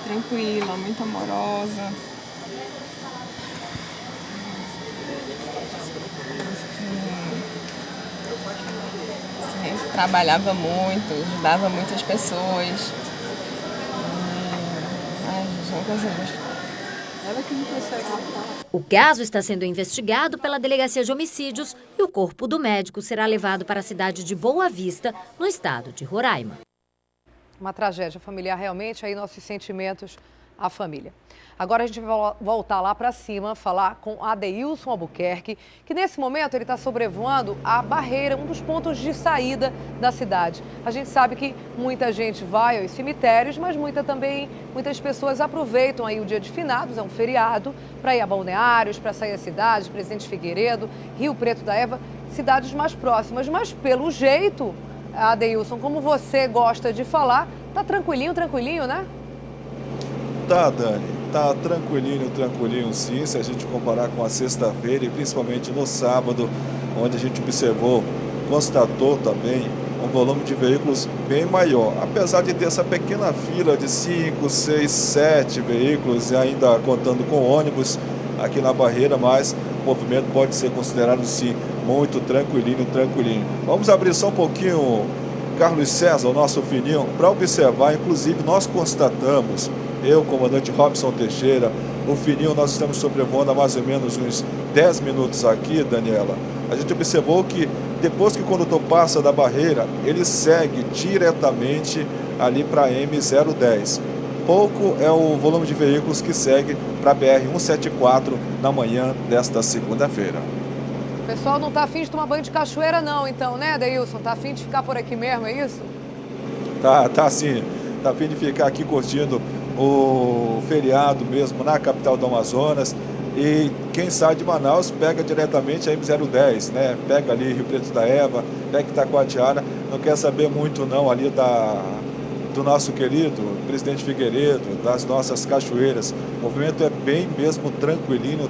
tranquila, muito amorosa. Trabalhava muito, ajudava muitas pessoas. O caso está sendo investigado pela Delegacia de Homicídios e o corpo do médico será levado para a cidade de Boa Vista, no estado de Roraima. Uma tragédia familiar realmente, aí nossos sentimentos à família. Agora a gente vai voltar lá para cima, falar com Adeilson Albuquerque, que nesse momento ele está sobrevoando a barreira, um dos pontos de saída da cidade. A gente sabe que muita gente vai aos cemitérios, mas muitas pessoas aproveitam aí o dia de finados, é um feriado, para ir a Balneários, para sair a cidade, Presidente Figueiredo, Rio Preto da Eva, cidades mais próximas. Mas pelo jeito, Adeilson, como você gosta de falar, tá tranquilinho, né? Tá, Dani. Tá tranquilinho sim, se a gente comparar com a sexta-feira e principalmente no sábado, onde a gente constatou também um volume de veículos bem maior. Apesar de ter essa pequena fila de 5, 6, 7 veículos, e ainda contando com ônibus aqui na barreira, mas o movimento pode ser considerado sim muito tranquilinho. Vamos abrir só um pouquinho, Carlos César, o nosso fininho, para observar. Inclusive nós constatamos, eu, comandante Robson Teixeira, o fininho, nós estamos sobrevoando há mais ou menos uns 10 minutos aqui, Daniela. A gente observou que depois que o condutor passa da barreira, ele segue diretamente ali para a M010. Pouco é o volume de veículos que segue para a BR-174 na manhã desta segunda-feira. O pessoal não está afim de tomar banho de cachoeira não, então, né, Adeilson? Está afim de ficar por aqui mesmo, é isso? Tá sim. Está afim de ficar aqui curtindo o feriado mesmo na capital do Amazonas. E quem sai de Manaus pega diretamente a M010, né? Pega ali Rio Preto da Eva, pega Itacoatiara, não quer saber muito não ali do nosso querido Presidente Figueiredo, das nossas cachoeiras. O movimento é bem mesmo tranquilinho.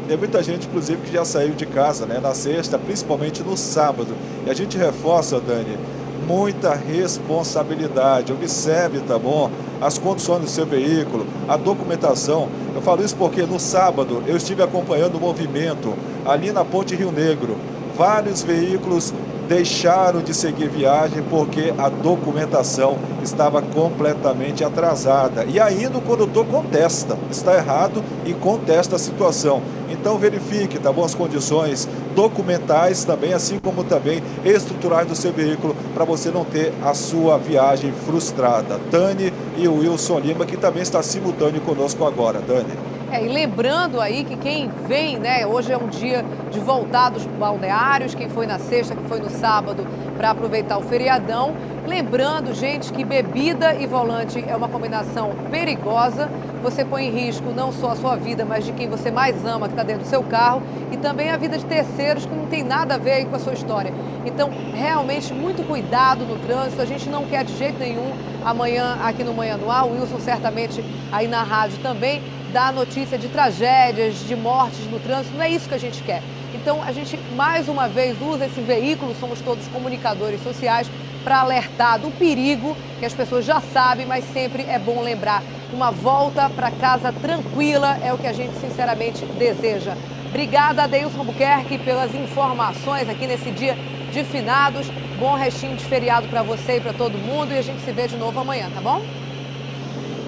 Tem muita gente, inclusive, que já saiu de casa, né? Na sexta, principalmente no sábado. E a gente reforça, Dani, muita responsabilidade. Observe, tá bom? As condições do seu veículo, a documentação. Eu falo isso porque no sábado eu estive acompanhando o movimento ali na Ponte Rio Negro. Vários veículos deixaram de seguir viagem porque a documentação estava completamente atrasada. E ainda o condutor contesta, está errado e contesta a situação. Então verifique, tá bom, as condições documentais também, assim como também estruturais do seu veículo, para você não ter a sua viagem frustrada. Dani e o Wilson Lima, que também está simultâneo conosco agora. Dani. E lembrando aí que quem vem, né, hoje é um dia de voltar dos balneários, quem foi na sexta, quem foi no sábado para aproveitar o feriadão. Lembrando, gente, que bebida e volante é uma combinação perigosa. Você põe em risco não só a sua vida, mas de quem você mais ama, que está dentro do seu carro, e também a vida de terceiros, que não tem nada a ver aí com a sua história. Então, realmente, muito cuidado no trânsito. A gente não quer de jeito nenhum amanhã aqui no Manhã no Ar, o Wilson certamente aí na rádio também, dá notícia de tragédias, de mortes no trânsito. Não é isso que a gente quer. Então, a gente, mais uma vez, usa esse veículo, somos todos comunicadores sociais, para alertar do perigo, que as pessoas já sabem, mas sempre é bom lembrar. Uma volta para casa tranquila é o que a gente, sinceramente, deseja. Obrigada, Adeilson Buquerque, pelas informações aqui nesse dia de finados. Bom restinho de feriado para você e para todo mundo. E a gente se vê de novo amanhã, tá bom?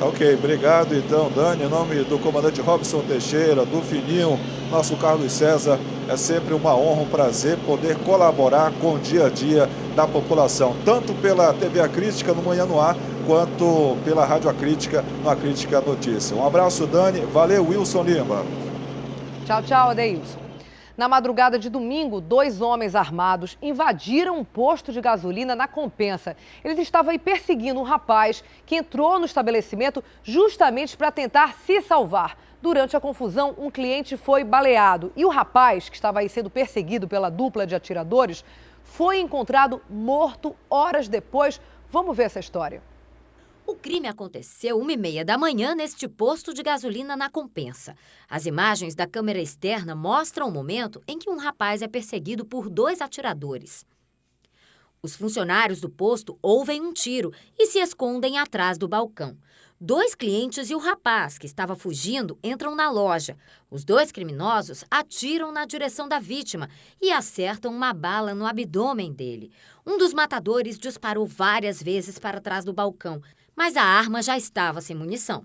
Ok, obrigado então, Dani. Em nome do comandante Robson Teixeira, do Fininho, nosso Carlos César, é sempre uma honra, um prazer poder colaborar com o dia a dia da população, tanto pela TV Acrítica no Manhã no Ar, quanto pela Rádio Acrítica no Acrítica Notícia. Um abraço, Dani. Valeu, Wilson Lima. Tchau, tchau, Adeilson. Na madrugada de domingo, 2 homens armados invadiram um posto de gasolina na Compensa. Eles estavam aí perseguindo um rapaz que entrou no estabelecimento justamente para tentar se salvar. Durante a confusão, um cliente foi baleado e o rapaz, que estava aí sendo perseguido pela dupla de atiradores, foi encontrado morto horas depois. Vamos ver essa história. O crime aconteceu 1h30 da manhã neste posto de gasolina na Compensa. As imagens da câmera externa mostram o momento em que um rapaz é perseguido por 2 atiradores. Os funcionários do posto ouvem um tiro e se escondem atrás do balcão. 2 clientes e o rapaz, que estava fugindo, entram na loja. Os 2 criminosos atiram na direção da vítima e acertam uma bala no abdômen dele. Um dos matadores disparou várias vezes para trás do balcão, mas a arma já estava sem munição.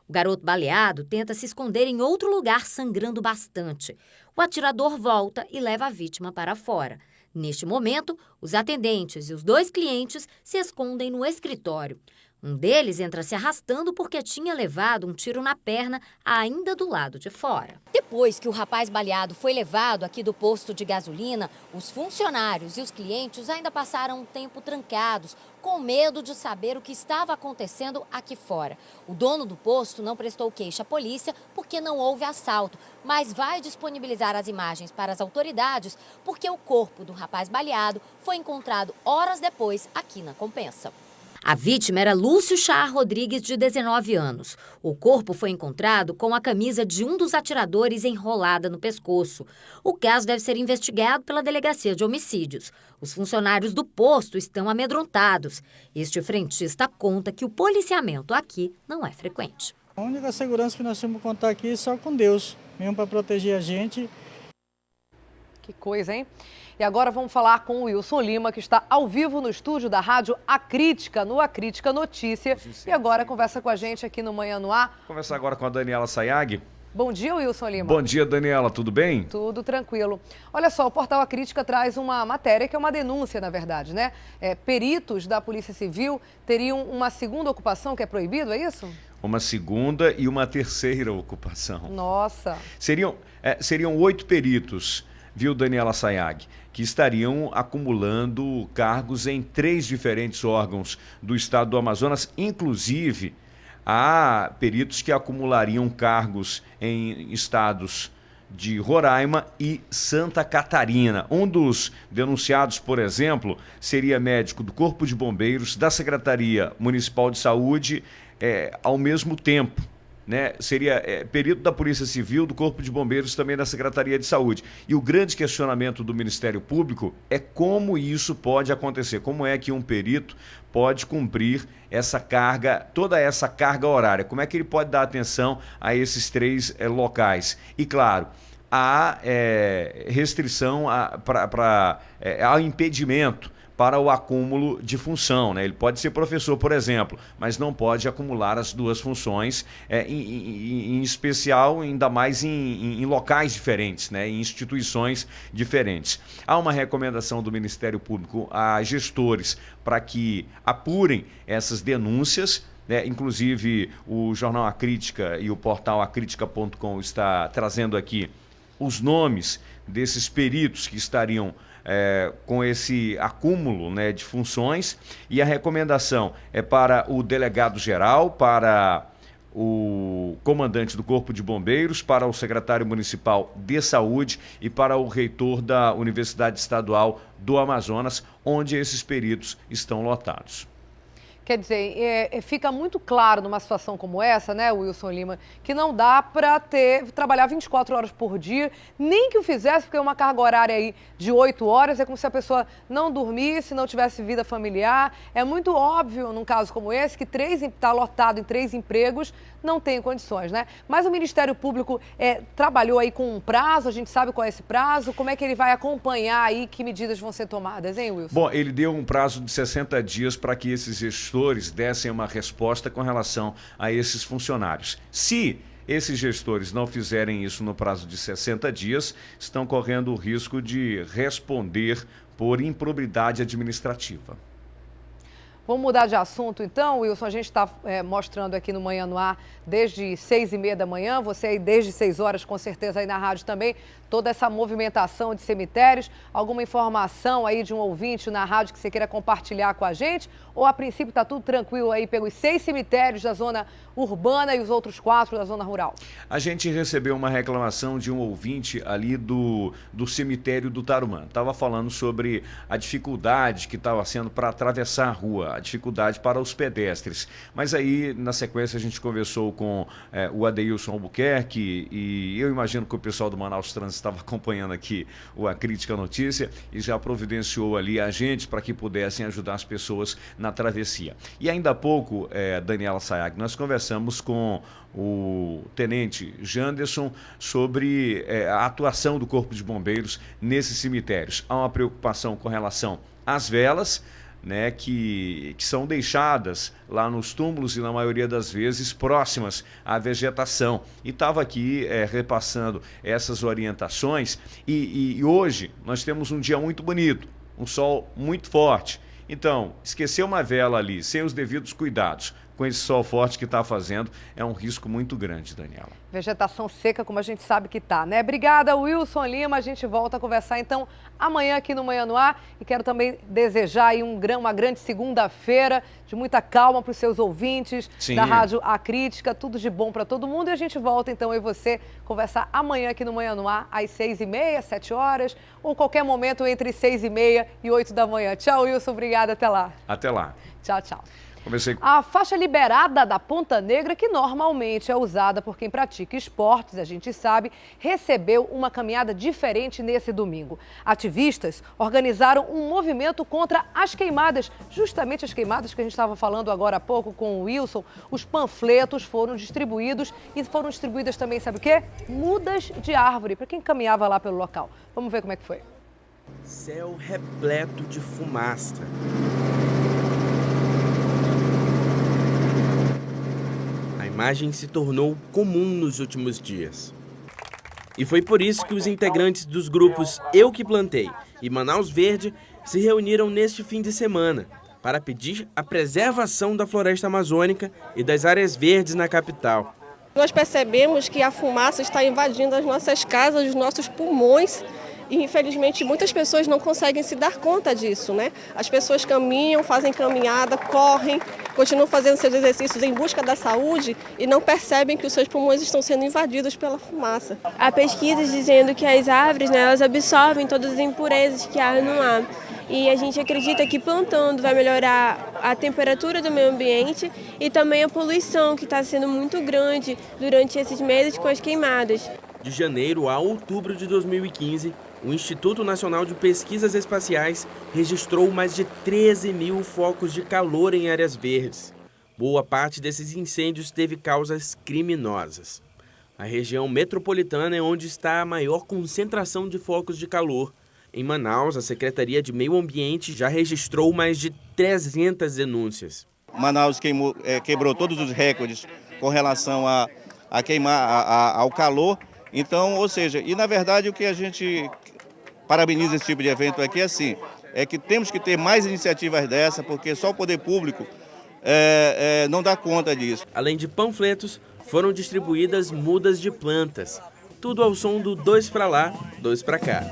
O garoto baleado tenta se esconder em outro lugar, sangrando bastante. O atirador volta e leva a vítima para fora. Neste momento, os atendentes e os 2 clientes se escondem no escritório. Um deles entra se arrastando porque tinha levado um tiro na perna ainda do lado de fora. Depois que o rapaz baleado foi levado aqui do posto de gasolina, os funcionários e os clientes ainda passaram um tempo trancados, com medo de saber o que estava acontecendo aqui fora. O dono do posto não prestou queixa à polícia porque não houve assalto, mas vai disponibilizar as imagens para as autoridades porque o corpo do rapaz baleado foi encontrado horas depois aqui na Compensa. A vítima era Lúcio Chá Rodrigues, de 19 anos. O corpo foi encontrado com a camisa de um dos atiradores enrolada no pescoço. O caso deve ser investigado pela Delegacia de Homicídios. Os funcionários do posto estão amedrontados. Este frentista conta que o policiamento aqui não é frequente. A única segurança que nós temos que contar aqui é só com Deus, mesmo para proteger a gente. Que coisa, hein? E agora vamos falar com o Wilson Lima, que está ao vivo no estúdio da rádio Acrítica, no Acrítica Notícia. E agora conversa com a gente aqui no Manhã no Ar. Conversar agora com a Daniela Sayag. Bom dia, Wilson Lima. Bom dia, Daniela. Tudo bem? Tudo tranquilo. Olha só, o portal Acrítica traz uma matéria que é uma denúncia, na verdade, né? Peritos da Polícia Civil teriam uma segunda ocupação que é proibido, é isso? Uma segunda e uma terceira ocupação. Nossa. Seriam 8 peritos, viu, Daniela Sayag, que estariam acumulando cargos em 3 diferentes órgãos do estado do Amazonas. Inclusive, há peritos que acumulariam cargos em estados de Roraima e Santa Catarina. Um dos denunciados, por exemplo, seria médico do Corpo de Bombeiros, da Secretaria Municipal de Saúde, ao mesmo tempo. Né? Seria perito da Polícia Civil, do Corpo de Bombeiros, também da Secretaria de Saúde. E o grande questionamento do Ministério Público é como isso pode acontecer, como é que um perito pode cumprir essa carga, toda essa carga horária, como é que ele pode dar atenção a esses 3 locais. E claro, há restrição, há impedimento para o acúmulo de função, né? Ele pode ser professor, por exemplo, mas não pode acumular as 2 funções, em especial, ainda mais em locais diferentes, né? Em instituições diferentes. Há uma recomendação do Ministério Público a gestores para que apurem essas denúncias, Inclusive, o jornal A Crítica e o portal acritica.com está trazendo aqui os nomes desses peritos que estariam com esse acúmulo, né, de funções, e a recomendação é para o delegado-geral, para o comandante do Corpo de Bombeiros, para o secretário municipal de saúde e para o reitor da Universidade Estadual do Amazonas, onde esses peritos estão lotados. Quer dizer, fica muito claro numa situação como essa, né, Wilson Lima, que não dá para trabalhar 24 horas por dia, nem que o fizesse, porque uma carga horária aí de 8 horas é como se a pessoa não dormisse, não tivesse vida familiar. É muito óbvio, num caso como esse, que está lotado em 3 empregos, não tem condições, né? Mas o Ministério Público trabalhou aí com um prazo, a gente sabe qual é esse prazo, como é que ele vai acompanhar aí, que medidas vão ser tomadas, hein, Wilson? Bom, ele deu um prazo de 60 dias para que esses gestores dessem uma resposta com relação a esses funcionários. Se esses gestores não fizerem isso no prazo de 60 dias, estão correndo o risco de responder por improbidade administrativa. Vamos mudar de assunto então, Wilson. A gente está mostrando aqui no Manhã no Ar desde 6h30 da manhã, você aí desde 6 horas, com certeza aí na rádio também, toda essa movimentação de cemitérios. Alguma informação aí de um ouvinte na rádio que você queira compartilhar com a gente? Ou a princípio está tudo tranquilo aí pelos 6 cemitérios da zona urbana e os outros 4 da zona rural? A gente recebeu uma reclamação de um ouvinte ali do cemitério do Tarumã. Estava falando sobre a dificuldade que estava sendo para atravessar a rua, a dificuldade para os pedestres. Mas aí, na sequência, a gente conversou com o Adeilson Albuquerque e eu imagino que o pessoal do Manaus Trânsito estava acompanhando aqui a Crítica Notícia e já providenciou ali agentes para que pudessem ajudar as pessoas na travessia. E ainda há pouco, Daniela Sayag, nós conversamos com o tenente Janderson sobre a atuação do Corpo de Bombeiros nesses cemitérios. Há uma preocupação com relação às velas, né, que são deixadas lá nos túmulos e, na maioria das vezes, próximas à vegetação. E estava aqui repassando essas orientações e hoje nós temos um dia muito bonito, um sol muito forte. Então, esquecer uma vela ali, sem os devidos cuidados, com esse sol forte que está fazendo, é um risco muito grande, Daniela. Vegetação seca, como a gente sabe que está, né? Obrigada, Wilson Lima. A gente volta a conversar, então, amanhã aqui no Manhã no Ar. E quero também desejar aí uma grande segunda-feira, de muita calma para os seus ouvintes, Sim, da Rádio A Crítica. Tudo de bom para todo mundo. E a gente volta, então, eu e você, conversar amanhã aqui no Manhã no Ar, às 6h30, 7 horas, ou qualquer momento entre 6h30 e 8 da manhã. Tchau, Wilson. Obrigada. Até lá. Até lá. Tchau, tchau. A faixa liberada da Ponta Negra, que normalmente é usada por quem pratica esportes, a gente sabe, recebeu uma caminhada diferente nesse domingo. Ativistas organizaram um movimento contra as queimadas, justamente as queimadas que a gente estava falando agora há pouco com o Wilson. Os panfletos foram distribuídos e foram distribuídas também, sabe o quê? Mudas de árvore, para quem caminhava lá pelo local. Vamos ver como é que foi. Céu repleto de fumaça. A imagem se tornou comum nos últimos dias. E foi por isso que os integrantes dos grupos Eu Que Plantei e Manaus Verde se reuniram neste fim de semana para pedir a preservação da floresta amazônica e das áreas verdes na capital. Nós percebemos que a fumaça está invadindo as nossas casas, os nossos pulmões. E, infelizmente, muitas pessoas não conseguem se dar conta disso, né? As pessoas caminham, fazem caminhada, correm, continuam fazendo seus exercícios em busca da saúde e não percebem que os seus pulmões estão sendo invadidos pela fumaça. Há pesquisas dizendo que as árvores, né, elas absorvem todas as impurezas que há no ar. E a gente acredita que plantando vai melhorar a temperatura do meio ambiente e também a poluição, que está sendo muito grande durante esses meses com as queimadas. De janeiro a outubro de 2015, o Instituto Nacional de Pesquisas Espaciais registrou mais de 13 mil focos de calor em áreas verdes. Boa parte desses incêndios teve causas criminosas. A região metropolitana é onde está a maior concentração de focos de calor. Em Manaus, a Secretaria de Meio Ambiente já registrou mais de 300 denúncias. Manaus quebrou todos os recordes com relação ao calor. Então, ou seja, e na verdade o que a gente parabeniza esse tipo de evento aqui é que temos que ter mais iniciativas dessa, porque só o poder público não dá conta disso. Além de panfletos, foram distribuídas mudas de plantas. Tudo ao som do 2 para lá, 2 para cá.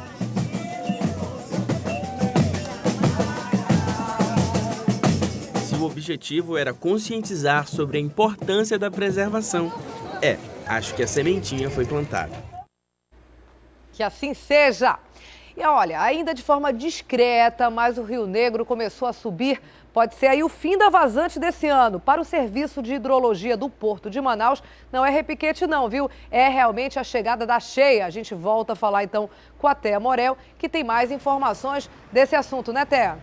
Se o objetivo era conscientizar sobre a importância da preservação, acho que a sementinha foi plantada. Que assim seja! E olha, ainda de forma discreta, mas o Rio Negro começou a subir. Pode ser aí o fim da vazante desse ano. Para o Serviço de Hidrologia do Porto de Manaus, não é repiquete não, viu? É realmente a chegada da cheia. A gente volta a falar então com a Thea Morel, que tem mais informações desse assunto, né, Thea?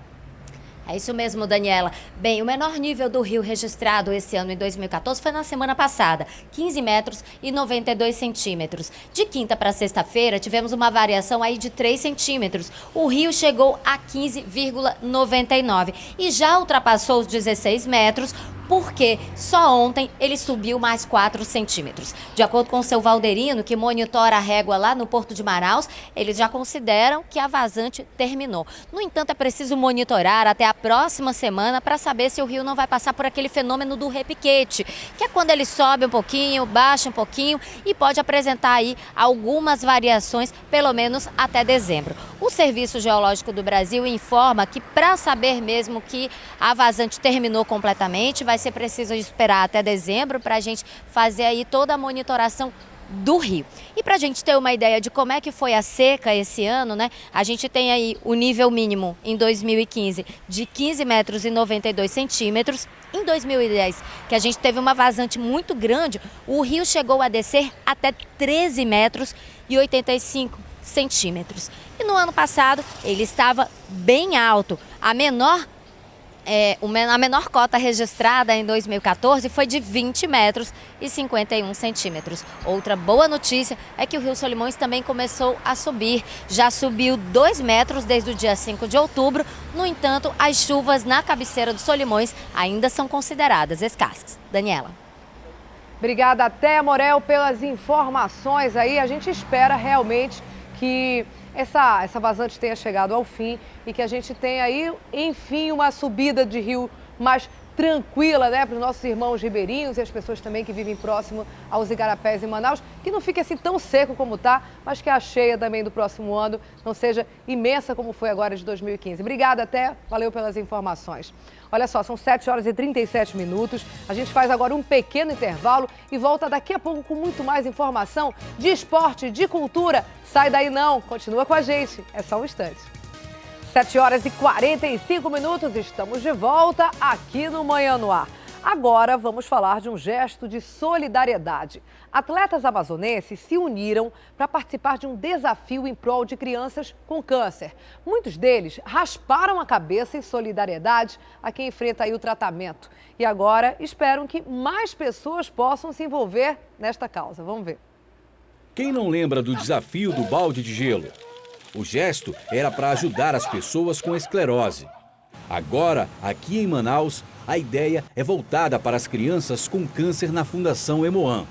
É isso mesmo, Daniela. Bem, o menor nível do rio registrado esse ano, em 2014, foi na semana passada, 15 metros e 92 centímetros. De quinta para sexta-feira, tivemos uma variação aí de 3 centímetros. O rio chegou a 15,99 e já ultrapassou os 16 metros, porque só ontem ele subiu mais 4 centímetros. De acordo com o seu Valderino, que monitora a régua lá no Porto de Manaus, eles já consideram que a vazante terminou. No entanto, é preciso monitorar até a próxima semana para saber se o rio não vai passar por aquele fenômeno do repiquete, que é quando ele sobe um pouquinho, baixa um pouquinho e pode apresentar aí algumas variações, pelo menos até dezembro. O Serviço Geológico do Brasil informa que para saber mesmo que a vazante terminou completamente, vai ser preciso esperar até dezembro para a gente fazer aí toda a monitoração do rio. E para a gente ter uma ideia de como é que foi a seca esse ano, né? A gente tem aí o nível mínimo em 2015 de 15 metros e 92 centímetros. Em 2010, que a gente teve uma vazante muito grande, o rio chegou a descer até 13 metros e 85 centímetros. E no ano passado ele estava bem alto. A menor cota registrada em 2014 foi de 20 metros e 51 centímetros. Outra boa notícia é que o Rio Solimões também começou a subir. Já subiu 2 metros desde o dia 5 de outubro. No entanto, as chuvas na cabeceira do Solimões ainda são consideradas escassas. Daniela. Obrigada, Thea Morel, pelas informações aí. A gente espera realmente que essa vazante tenha chegado ao fim e que a gente tenha aí, enfim, uma subida de rio mais tranquila, né, para os nossos irmãos ribeirinhos e as pessoas também que vivem próximo aos igarapés em Manaus, que não fique assim tão seco como está, mas que a cheia também do próximo ano não seja imensa como foi agora de 2015. Obrigada, Thea, valeu pelas informações. Olha só, são 7 horas e 37 minutos. A gente faz agora um pequeno intervalo e volta daqui a pouco com muito mais informação de esporte, de cultura. Sai daí não, continua com a gente. É só um instante. 7 horas e 45 minutos, estamos de volta aqui no Manhã no Ar. Agora vamos falar de um gesto de solidariedade. Atletas amazonenses se uniram para participar de um desafio em prol de crianças com câncer. Muitos deles rasparam a cabeça em solidariedade a quem enfrenta aí o tratamento. E agora esperam que mais pessoas possam se envolver nesta causa. Vamos ver. Quem não lembra do desafio do balde de gelo? O gesto era para ajudar as pessoas com esclerose. Agora, aqui em Manaus, a ideia é voltada para as crianças com câncer na Fundação Hemoan.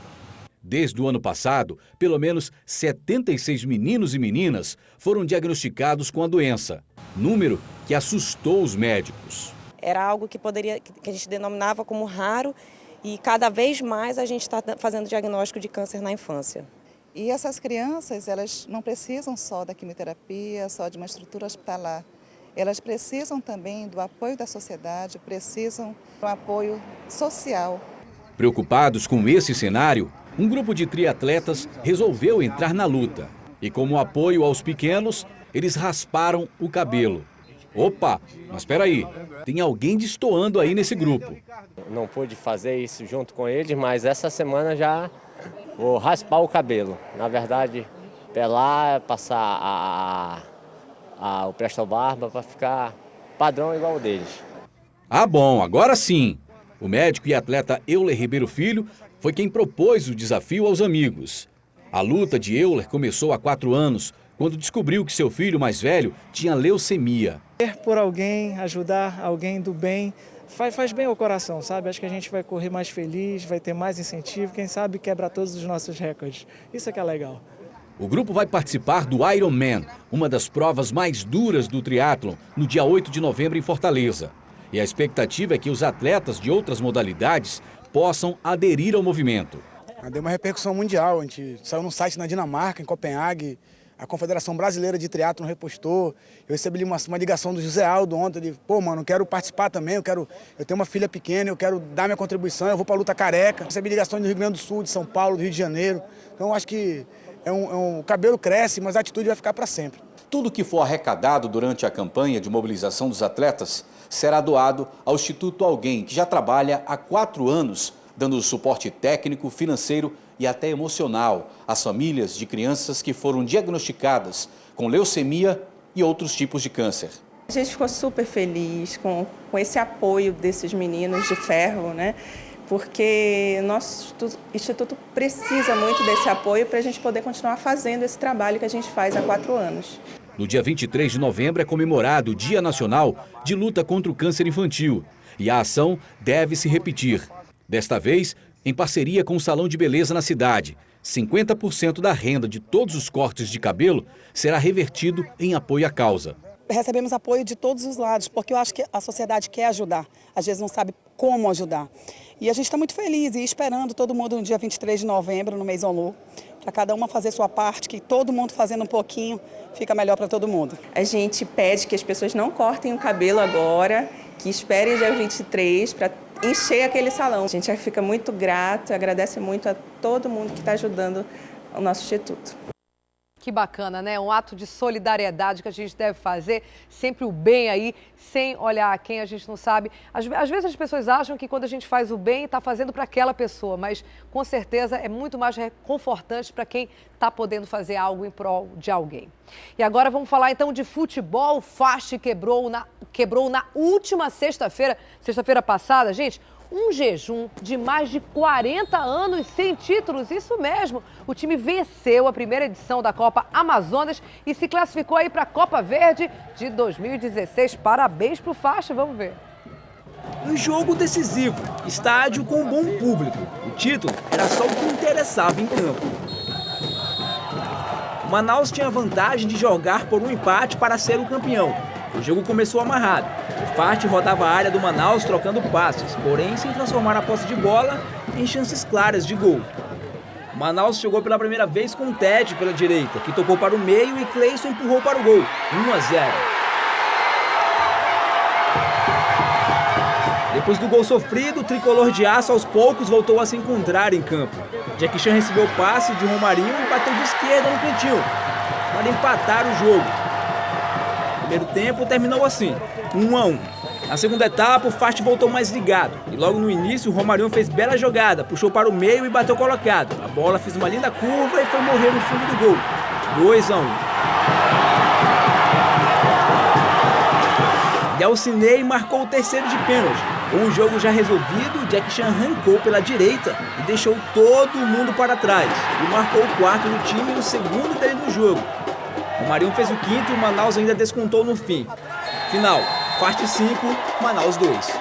Desde o ano passado, pelo menos 76 meninos e meninas foram diagnosticados com a doença, número que assustou os médicos. Era algo que a gente denominava como raro e cada vez mais a gente está fazendo diagnóstico de câncer na infância. E essas crianças, elas não precisam só da quimioterapia, só de uma estrutura hospitalar. Elas precisam também do apoio da sociedade, precisam do apoio social. Preocupados com esse cenário, um grupo de triatletas resolveu entrar na luta. E como apoio aos pequenos, eles rasparam o cabelo. Opa, mas espera aí, tem alguém destoando aí nesse grupo. Não pude fazer isso junto com eles, mas essa semana já vou raspar o cabelo. Na verdade, pelar, passar o Presto Barba para ficar padrão igual o deles. Ah, bom, agora sim. O médico e atleta Euler Ribeiro Filho foi quem propôs o desafio aos amigos. A luta de Euler começou há 4 anos, quando descobriu que seu filho mais velho tinha leucemia. Por alguém, ajudar alguém do bem, faz bem ao coração, sabe? Acho que a gente vai correr mais feliz, vai ter mais incentivo, quem sabe quebra todos os nossos recordes. Isso é que é legal. O grupo vai participar do Ironman, uma das provas mais duras do triatlon, no dia 8 de novembro em Fortaleza. E a expectativa é que os atletas de outras modalidades possam aderir ao movimento. Deu uma repercussão mundial, a gente saiu num site na Dinamarca, em Copenhague, a Confederação Brasileira de Triatlon repostou, eu recebi uma ligação do José Aldo ontem, ele, pô, mano, eu quero participar também, eu tenho uma filha pequena, eu quero dar minha contribuição, eu vou pra luta careca. Recebi ligações do Rio Grande do Sul, de São Paulo, do Rio de Janeiro, então acho que o cabelo cresce, mas a atitude vai ficar para sempre. Tudo que for arrecadado durante a campanha de mobilização dos atletas será doado ao Instituto Alguém, que já trabalha há 4 anos, dando suporte técnico, financeiro e até emocional às famílias de crianças que foram diagnosticadas com leucemia e outros tipos de câncer. A gente ficou super feliz com esse apoio desses meninos de ferro, né? Porque nosso instituto precisa muito desse apoio para a gente poder continuar fazendo esse trabalho que a gente faz há 4 anos. No dia 23 de novembro é comemorado o Dia Nacional de Luta contra o Câncer Infantil e a ação deve se repetir. Desta vez, em parceria com o Salão de Beleza na cidade, 50% da renda de todos os cortes de cabelo será revertido em apoio à causa. Recebemos apoio de todos os lados, porque eu acho que a sociedade quer ajudar, às vezes não sabe como ajudar. E a gente está muito feliz e esperando todo mundo no dia 23 de novembro, no Maison Lô, para cada uma fazer sua parte, que todo mundo fazendo um pouquinho fica melhor para todo mundo. A gente pede que as pessoas não cortem o cabelo agora, que esperem dia 23 para encher aquele salão. A gente fica muito grato, agradece muito a todo mundo que está ajudando o nosso instituto. Que bacana, né? Um ato de solidariedade que a gente deve fazer, sempre o bem aí, sem olhar quem a gente não sabe. Às vezes as pessoas acham que quando a gente faz o bem, está fazendo para aquela pessoa, mas com certeza é muito mais reconfortante para quem está podendo fazer algo em prol de alguém. E agora vamos falar então de futebol. O Fast quebrou na última sexta-feira passada, gente, um jejum de mais de 40 anos sem títulos, isso mesmo. O time venceu a primeira edição da Copa Amazonas e se classificou aí para a Copa Verde de 2016. Parabéns pro Faixa, vamos ver. Um jogo decisivo, estádio com um bom público. O título era só o que interessava em campo. O Manaus tinha a vantagem de jogar por um empate para ser o campeão. O jogo começou amarrado. O Fast rodava a área do Manaus trocando passes, porém sem transformar a posse de bola em chances claras de gol. O Manaus chegou pela primeira vez com o Ted pela direita, que tocou para o meio e Cleison empurrou para o gol, 1-0. Depois do gol sofrido, o tricolor de aço aos poucos voltou a se encontrar em campo. Jack Chan recebeu o passe de Romarinho e bateu de esquerda no cantinho para empatar o jogo. O primeiro tempo terminou assim, 1-1. Na segunda etapa, o Fast voltou mais ligado. E logo no início, o Romarinho fez bela jogada, puxou para o meio e bateu colocado. A bola fez uma linda curva e foi morrer no fundo do gol. 2-1. Delcinei marcou o terceiro de pênalti. Com o jogo já resolvido, Jack Chan arrancou pela direita e deixou todo mundo para trás. E marcou o quarto do time e o segundo dele no jogo. O Marinho fez o quinto e o Manaus ainda descontou no fim. Final, Fast 5, Manaus 2.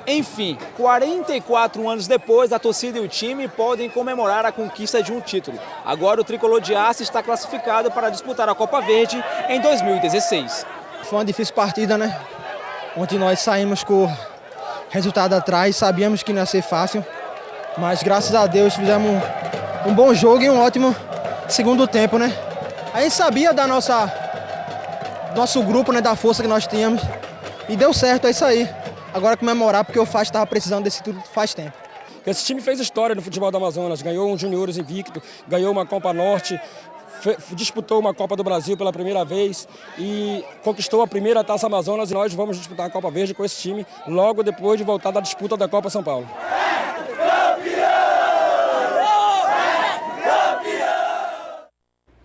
Enfim, 44 anos depois, a torcida e o time podem comemorar a conquista de um título. Agora o tricolor de aço está classificado para disputar a Copa Verde em 2016. Foi uma difícil partida, né? Ontem nós saímos com o resultado atrás, sabíamos que não ia ser fácil, mas graças a Deus fizemos um bom jogo e um ótimo segundo tempo, né? A gente sabia da nosso grupo, né, da força que nós tínhamos, e deu certo, é isso aí. Agora comemorar, porque o Fast estava precisando desse tudo faz tempo. Esse time fez história no futebol do Amazonas, ganhou um Juniores invicto, ganhou uma Copa Norte, disputou uma Copa do Brasil pela primeira vez e conquistou a primeira Taça Amazonas, e nós vamos disputar a Copa Verde com esse time logo depois de voltar da disputa da Copa São Paulo.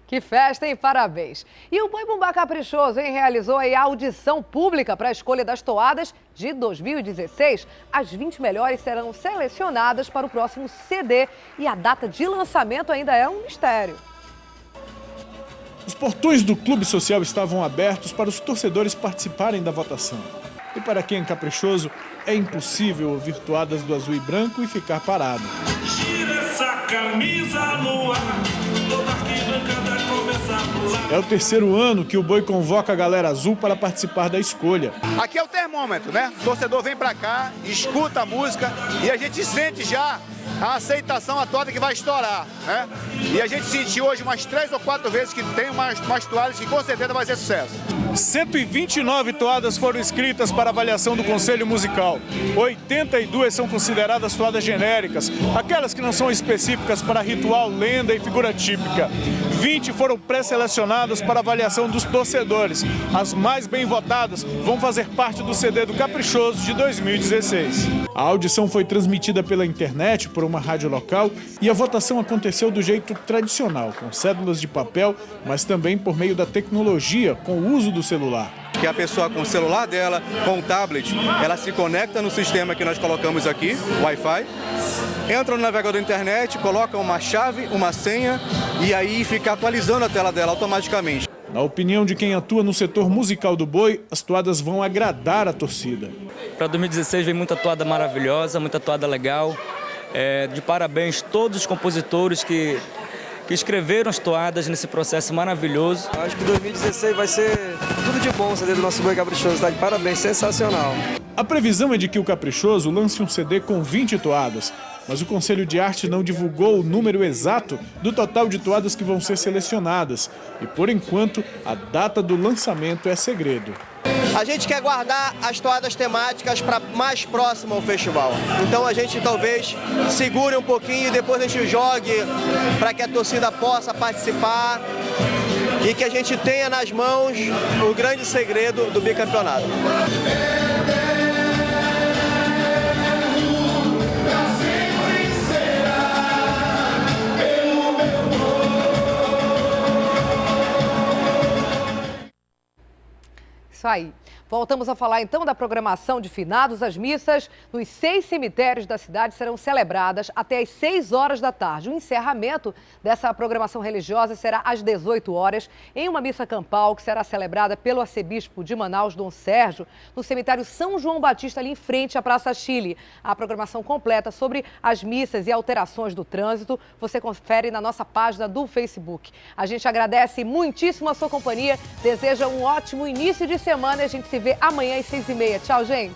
Que festa, hein? Parabéns! E o Boi Bumbá Caprichoso, hein? Realizou aí a audição pública para a escolha das toadas de 2016. As 20 melhores serão selecionadas para o próximo CD e a data de lançamento ainda é um mistério. Os portões do Clube Social estavam abertos para os torcedores participarem da votação. E para quem é caprichoso, é impossível ouvir toadas do azul e branco e ficar parado. Gira essa camisa no ar, toda arquibancada começa a É o terceiro ano que o Boi convoca a galera azul para participar da escolha. Aqui é o termômetro, né? O torcedor vem pra cá, escuta a música e a gente sente já a aceitação, a toada que vai estourar, né? E a gente sentiu hoje umas 3 ou 4 vezes que tem umas toadas que com certeza vai ser sucesso. 129 toadas foram escritas para avaliação do Conselho Musical. 82 são consideradas toadas genéricas, aquelas que não são específicas para ritual, lenda e figura típica. 20 foram pré-selecionadas para avaliação dos torcedores. As mais bem votadas vão fazer parte do CD do Caprichoso de 2016. A audição foi transmitida pela internet por uma rádio local e a votação aconteceu do jeito tradicional, com cédulas de papel, mas também por meio da tecnologia, com o uso do celular. Que a pessoa com o celular dela, com o tablet, ela se conecta no sistema que nós colocamos aqui, Wi-Fi, entra no navegador da internet, coloca uma chave, uma senha e aí fica atualizando a tela dela automaticamente. Na opinião de quem atua no setor musical do Boi, as toadas vão agradar a torcida. Para 2016 vem muita toada maravilhosa, muita toada legal. De parabéns todos os compositores que escreveram as toadas nesse processo maravilhoso. Acho que 2016 vai ser tudo de bom o CD do nosso Boi Caprichoso, tá de parabéns, sensacional. A previsão é de que o Caprichoso lance um CD com 20 toadas, mas o Conselho de Arte não divulgou o número exato do total de toadas que vão ser selecionadas. E, por enquanto, a data do lançamento é segredo. A gente quer guardar as toadas temáticas para mais próximo ao festival. Então a gente talvez segure um pouquinho e depois a gente jogue para que a torcida possa participar e que a gente tenha nas mãos o grande segredo do bicampeonato. Isso aí. Voltamos a falar então da programação de finados. As missas nos 6 cemitérios da cidade serão celebradas até às 6 horas da tarde. O encerramento dessa programação religiosa será às 18 horas em uma missa campal que será celebrada pelo arcebispo de Manaus, Dom Sérgio, no cemitério São João Batista, ali em frente à Praça Chile. A programação completa sobre as missas e alterações do trânsito você confere na nossa página do Facebook. A gente agradece muitíssimo a sua companhia, deseja um ótimo início de semana e a gente se vê amanhã às 6h30. Tchau, gente!